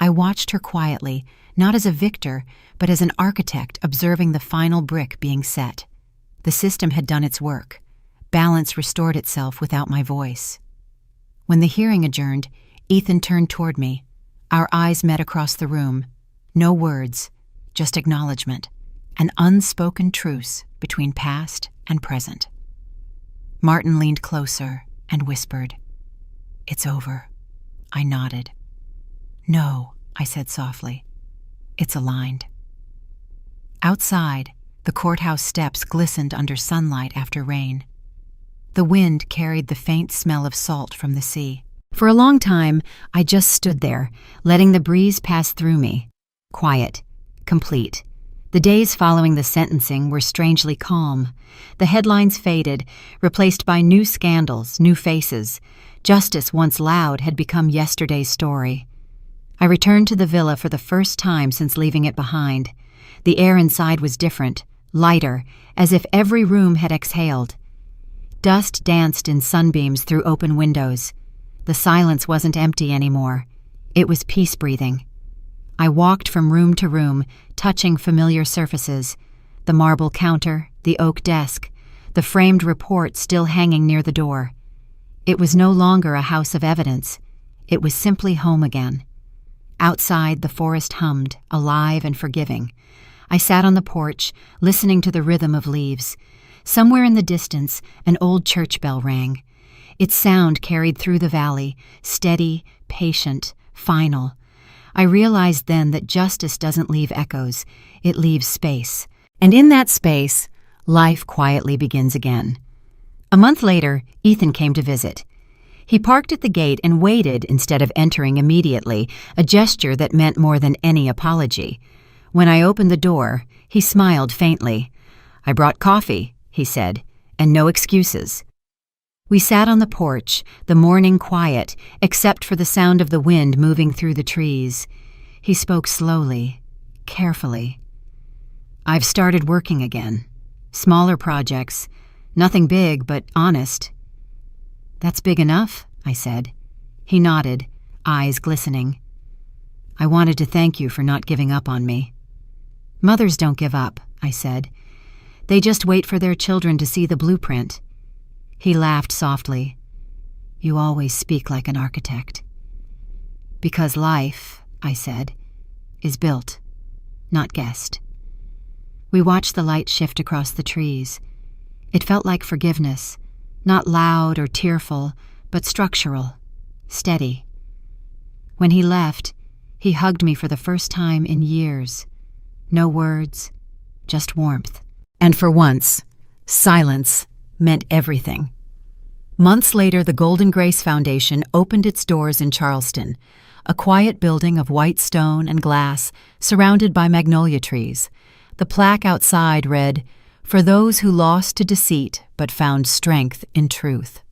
I watched her quietly, not as a victor, but as an architect observing the final brick being set. The system had done its work. Balance restored itself without my voice. When the hearing adjourned, Ethan turned toward me. Our eyes met across the room. No words, just acknowledgement, an unspoken truce between past and present. Martin leaned closer and whispered, "It's over." I nodded. "No," I said softly. "It's aligned." Outside, the courthouse steps glistened under sunlight after rain. The wind carried the faint smell of salt from the sea. For a long time, I just stood there, letting the breeze pass through me. Quiet, complete. The days following the sentencing were strangely calm. The headlines faded, replaced by new scandals, new faces. Justice, once loud, had become yesterday's story. I returned to the villa for the first time since leaving it behind. The air inside was different, lighter, as if every room had exhaled. Dust danced in sunbeams through open windows. The silence wasn't empty anymore. It was peace-breathing. I walked from room to room, touching familiar surfaces. The marble counter, the oak desk, the framed report still hanging near the door. It was no longer a house of evidence. It was simply home again. Outside, the forest hummed, alive and forgiving. I sat on the porch, listening to the rhythm of leaves. Somewhere in the distance, an old church bell rang. Its sound carried through the valley, steady, patient, final. I realized then that justice doesn't leave echoes, it leaves space. And in that space, life quietly begins again. A month later, Ethan came to visit. He parked at the gate and waited instead of entering immediately, a gesture that meant more than any apology. When I opened the door, he smiled faintly. "I brought coffee," he said, "and no excuses." We sat on the porch, the morning quiet, except for the sound of the wind moving through the trees. He spoke slowly, carefully. "I've started working again. Smaller projects. Nothing big, but honest." "That's big enough," I said. He nodded, eyes glistening. "I wanted to thank you for not giving up on me." "Mothers don't give up," I said. "They just wait for their children to see the blueprint." He laughed softly. "You always speak like an architect." "Because life," I said, "is built, not guessed." We watched the light shift across the trees. It felt like forgiveness, not loud or tearful, but structural, steady. When he left, he hugged me for the first time in years. No words, just warmth. And for once, silence meant everything. Months later, the Golden Grace Foundation opened its doors in Charleston, a quiet building of white stone and glass surrounded by magnolia trees. The plaque outside read, "For those who lost to deceit but found strength in truth."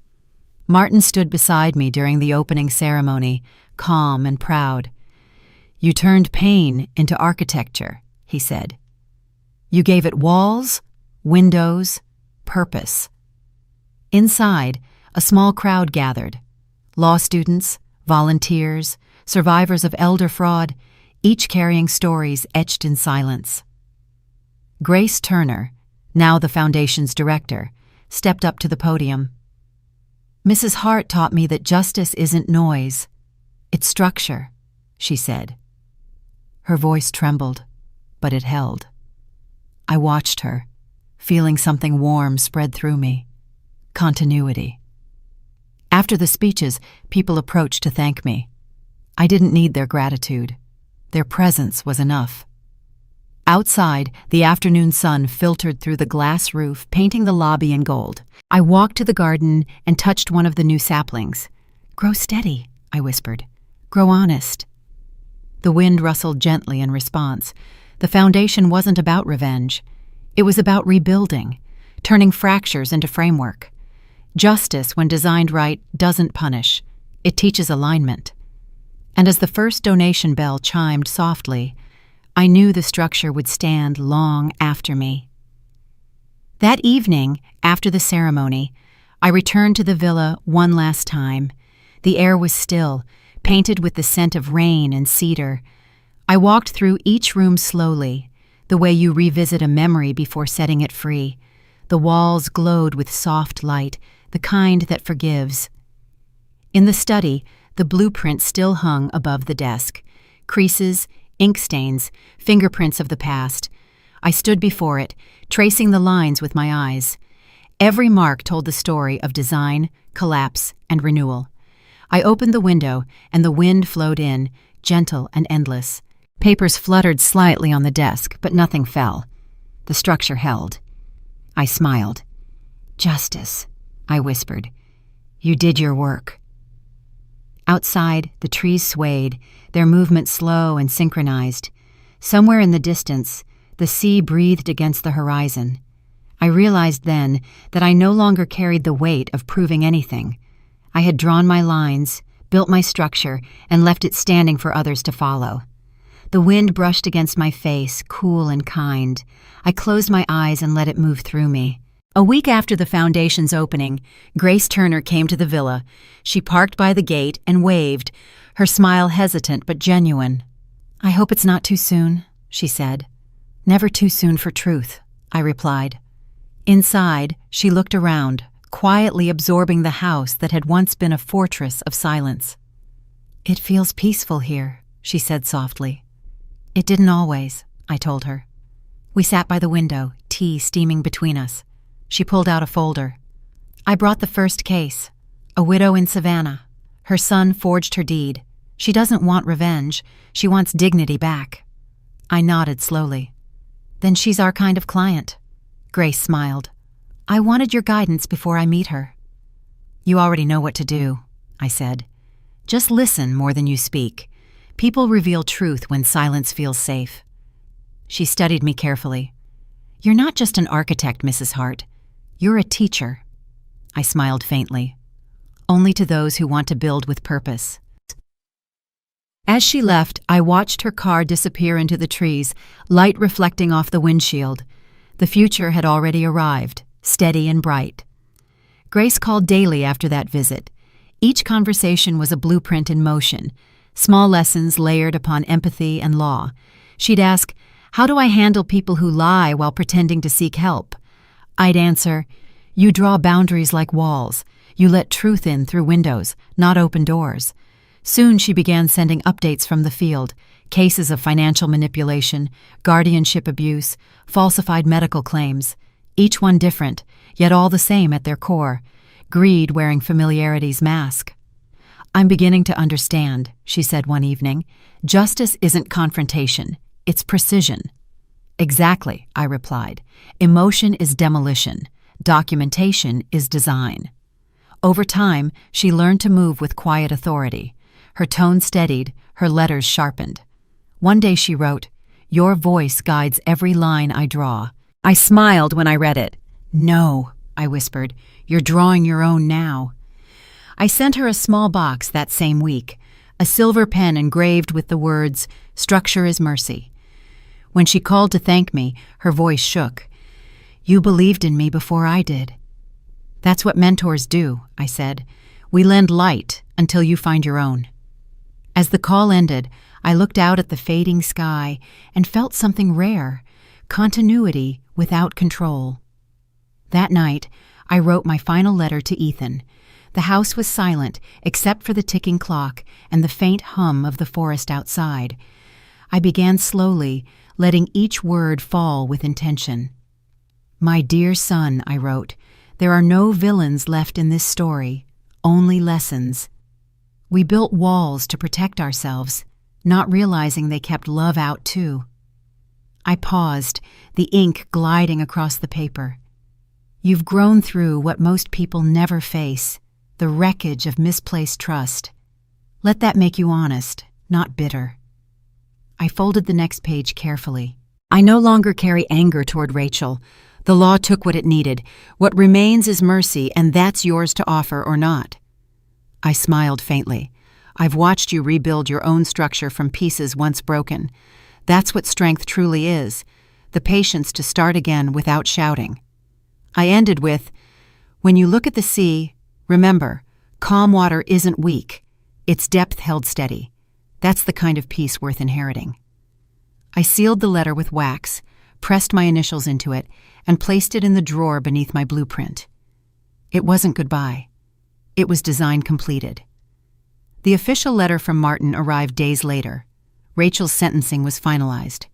Martin stood beside me during the opening ceremony, calm and proud. "You turned pain into architecture," he said. "You gave it walls, windows, purpose." Inside, a small crowd gathered. Law students, volunteers, survivors of elder fraud, each carrying stories etched in silence. Grace Turner, now the Foundation's director, stepped up to the podium. "Mrs. Hart taught me that justice isn't noise, it's structure," she said. Her voice trembled, but it held. I watched her, feeling something warm spread through me. Continuity. After the speeches, people approached to thank me. I didn't need their gratitude. Their presence was enough. Outside, the afternoon sun filtered through the glass roof, painting the lobby in gold. I walked to the garden and touched one of the new saplings. "Grow steady," I whispered. "Grow honest." The wind rustled gently in response. The foundation wasn't about revenge. It was about rebuilding, turning fractures into framework. Justice, when designed right, doesn't punish. It teaches alignment. And as the first donation bell chimed softly, I knew the structure would stand long after me. That evening, after the ceremony, I returned to the villa one last time. The air was still, painted with the scent of rain and cedar. I walked through each room slowly, the way you revisit a memory before setting it free. The walls glowed with soft light, the kind that forgives. In the study, the blueprint still hung above the desk. Creases, ink stains, fingerprints of the past. I stood before it, tracing the lines with my eyes. Every mark told the story of design, collapse, and renewal. I opened the window, and the wind flowed in, gentle and endless. Papers fluttered slightly on the desk, but nothing fell. The structure held. I smiled. "Justice," I whispered. "You did your work." Outside, the trees swayed, their movement slow and synchronized. Somewhere in the distance, the sea breathed against the horizon. I realized then that I no longer carried the weight of proving anything. I had drawn my lines, built my structure, and left it standing for others to follow. The wind brushed against my face, cool and kind. I closed my eyes and let it move through me. A week after the foundation's opening, Grace Turner came to the villa. She parked by the gate and waved, her smile hesitant but genuine. "I hope it's not too soon," she said. "Never too soon for truth," I replied. Inside, she looked around, quietly absorbing the house that had once been a fortress of silence. "It feels peaceful here," she said softly. "It didn't always," I told her. We sat by the window, tea steaming between us. She pulled out a folder. "I brought the first case. A widow in Savannah. Her son forged her deed. She doesn't want revenge. She wants dignity back." I nodded slowly. "Then she's our kind of client." Grace smiled. "I wanted your guidance before I meet her." "You already know what to do," I said. "Just listen more than you speak. People reveal truth when silence feels safe." She studied me carefully. "You're not just an architect, Mrs. Hart. You're a teacher." I smiled faintly. "Only to those who want to build with purpose." As she left, I watched her car disappear into the trees, light reflecting off the windshield. The future had already arrived, steady and bright. Grace called daily after that visit. Each conversation was a blueprint in motion, small lessons layered upon empathy and law. She'd ask, "How do I handle people who lie while pretending to seek help?" I'd answer, "You draw boundaries like walls. You let truth in through windows, not open doors." Soon she began sending updates from the field, cases of financial manipulation, guardianship abuse, falsified medical claims, each one different, yet all the same at their core, greed wearing familiarity's mask. "I'm beginning to understand," she said one evening. "Justice isn't confrontation, it's precision." "Exactly," I replied. "Emotion is demolition. Documentation is design." Over time, she learned to move with quiet authority. Her tone steadied, her letters sharpened. One day she wrote, "Your voice guides every line I draw." I smiled when I read it. "No," I whispered, "you're drawing your own now." I sent her a small box that same week, a silver pen engraved with the words, "Structure is mercy." When she called to thank me, her voice shook. "You believed in me before I did." That's what mentors do, I said. We lend light until you find your own. As the call ended, I looked out at the fading sky and felt something rare, continuity without control. That night, I wrote my final letter to Ethan. The house was silent except for the ticking clock and the faint hum of the forest outside. I began slowly, letting each word fall with intention. My dear son, I wrote, there are no villains left in this story, only lessons. We built walls to protect ourselves, not realizing they kept love out too. I paused, the ink gliding across the paper. You've grown through what most people never face, the wreckage of misplaced trust. Let that make you honest, not bitter. I folded the next page carefully. I no longer carry anger toward Rachel. The law took what it needed. What remains is mercy, and that's yours to offer or not. I smiled faintly. I've watched you rebuild your own structure from pieces once broken. That's what strength truly is, the patience to start again without shouting. I ended with, when you look at the sea, remember, calm water isn't weak. Its depth held steady. That's the kind of peace worth inheriting. I sealed the letter with wax, pressed my initials into it, and placed it in the drawer beneath my blueprint. It wasn't goodbye. It was design completed. The official letter from Martin arrived days later. Rachel's sentencing was finalized.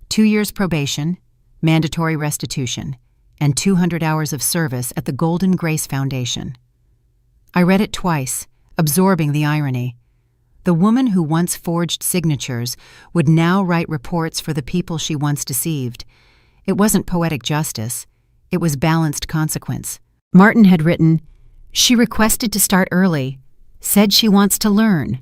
2 years probation, mandatory restitution, and 200 hours of service at the Golden Grace Foundation. I read it twice, absorbing the irony. The woman who once forged signatures would now write reports for the people she once deceived. It wasn't poetic justice. It was balanced consequence. Martin had written, "She requested to start early, said she wants to learn."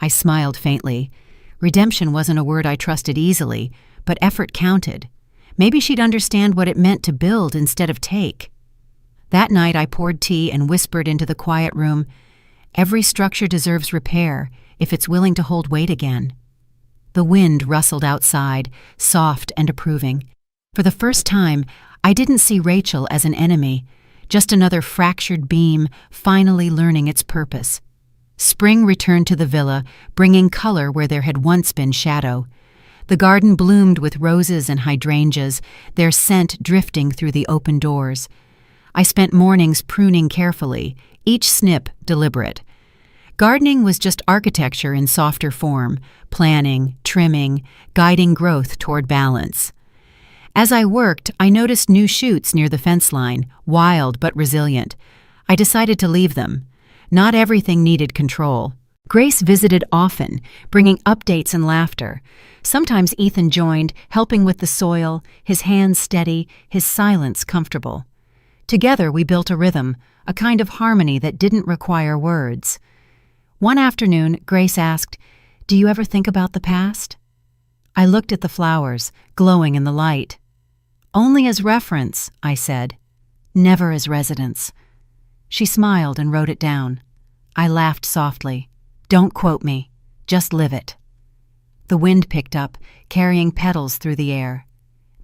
I smiled faintly. Redemption wasn't a word I trusted easily, but effort counted. Maybe she'd understand what it meant to build instead of take. That night I poured tea and whispered into the quiet room, "Every structure deserves repair if it's willing to hold weight again." The wind rustled outside, soft and approving. For the first time, I didn't see Rachel as an enemy, just another fractured beam finally learning its purpose. Spring returned to the villa, bringing color where there had once been shadow. The garden bloomed with roses and hydrangeas, their scent drifting through the open doors. I spent mornings pruning carefully, each snip deliberate. Gardening was just architecture in softer form, planning, trimming, guiding growth toward balance. As I worked, I noticed new shoots near the fence line, wild but resilient. I decided to leave them. Not everything needed control. Grace visited often, bringing updates and laughter. Sometimes Ethan joined, helping with the soil, his hands steady, his silence comfortable. Together we built a rhythm, a kind of harmony that didn't require words. One afternoon, Grace asked, "Do you ever think about the past?" I looked at the flowers, glowing in the light. "Only as reference," I said, "never as residence." She smiled and wrote it down. I laughed softly. "Don't quote me, just live it." The wind picked up, carrying petals through the air.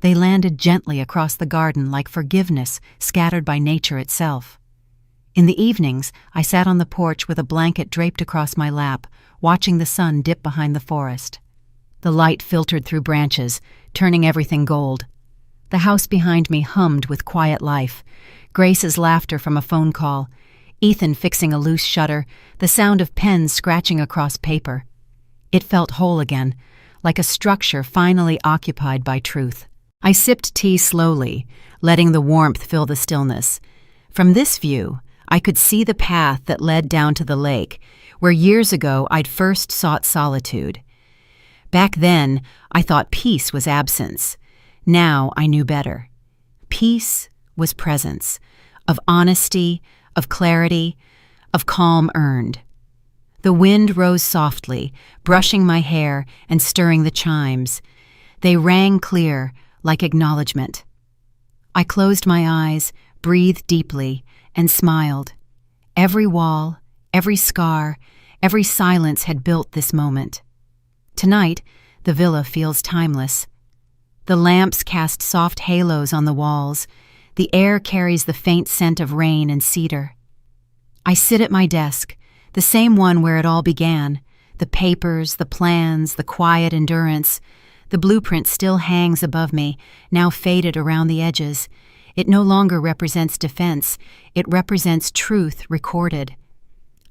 They landed gently across the garden like forgiveness scattered by nature itself. In the evenings, I sat on the porch with a blanket draped across my lap, watching the sun dip behind the forest. The light filtered through branches, turning everything gold. The house behind me hummed with quiet life. Grace's laughter from a phone call, Ethan fixing a loose shutter, the sound of pens scratching across paper. It felt whole again, like a structure finally occupied by truth. I sipped tea slowly, letting the warmth fill the stillness. From this view, I could see the path that led down to the lake, where years ago I'd first sought solitude. Back then, I thought peace was absence. Now I knew better. Peace was presence, of honesty, of clarity, of calm earned. The wind rose softly, brushing my hair and stirring the chimes. They rang clear, like acknowledgement. I closed my eyes, breathed deeply, and smiled. Every wall, every scar, every silence had built this moment. Tonight, the villa feels timeless. The lamps cast soft halos on the walls. The air carries the faint scent of rain and cedar. I sit at my desk, the same one where it all began. The papers, the plans, the quiet endurance. The blueprint still hangs above me, now faded around the edges. It no longer represents defense. It represents truth recorded.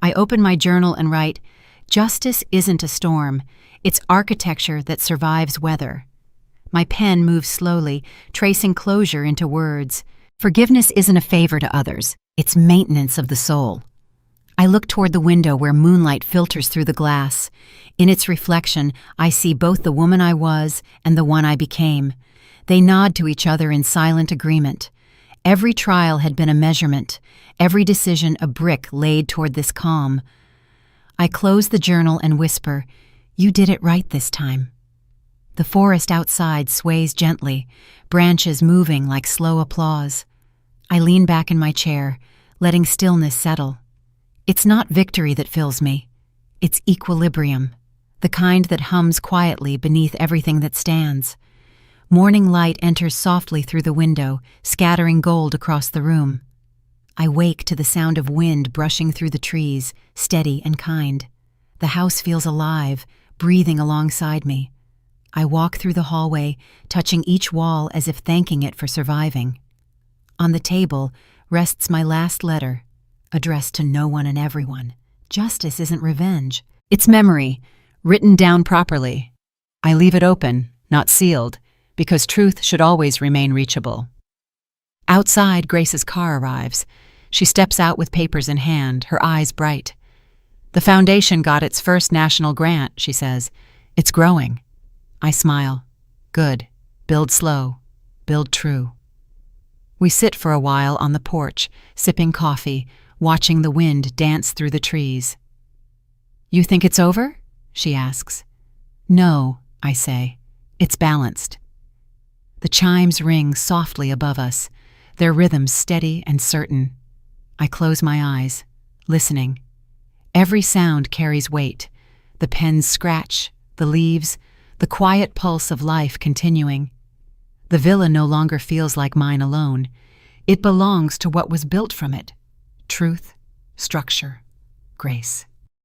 I open my journal and write, "Justice isn't a storm. It's architecture that survives weather." My pen moves slowly, tracing closure into words. Forgiveness isn't a favor to others. It's maintenance of the soul. I look toward the window where moonlight filters through the glass. In its reflection, I see both the woman I was and the one I became. They nod to each other in silent agreement. Every trial had been a measurement, every decision a brick laid toward this calm. I close the journal and whisper, "You did it right this time." The forest outside sways gently, branches moving like slow applause. I lean back in my chair, letting stillness settle. It's not victory that fills me. It's equilibrium, the kind that hums quietly beneath everything that stands. Morning light enters softly through the window, scattering gold across the room. I wake to the sound of wind brushing through the trees, steady and kind. The house feels alive, breathing alongside me. I walk through the hallway, touching each wall as if thanking it for surviving. On the table rests my last letter, addressed to no one and everyone. Justice isn't revenge. It's memory, written down properly. I leave it open, not sealed, because truth should always remain reachable. Outside, Grace's car arrives. She steps out with papers in hand, her eyes bright. "The foundation got its first national grant," she says. "It's growing." I smile. "Good. Build slow. Build true." We sit for a while on the porch, sipping coffee, watching the wind dance through the trees. "You think it's over?" she asks. "No," I say. "It's balanced." The chimes ring softly above us, their rhythms steady and certain. I close my eyes, listening. Every sound carries weight. The pen's scratch, the leaves, the quiet pulse of life continuing. The villa no longer feels like mine alone. It belongs to what was built from it. Truth, structure, grace.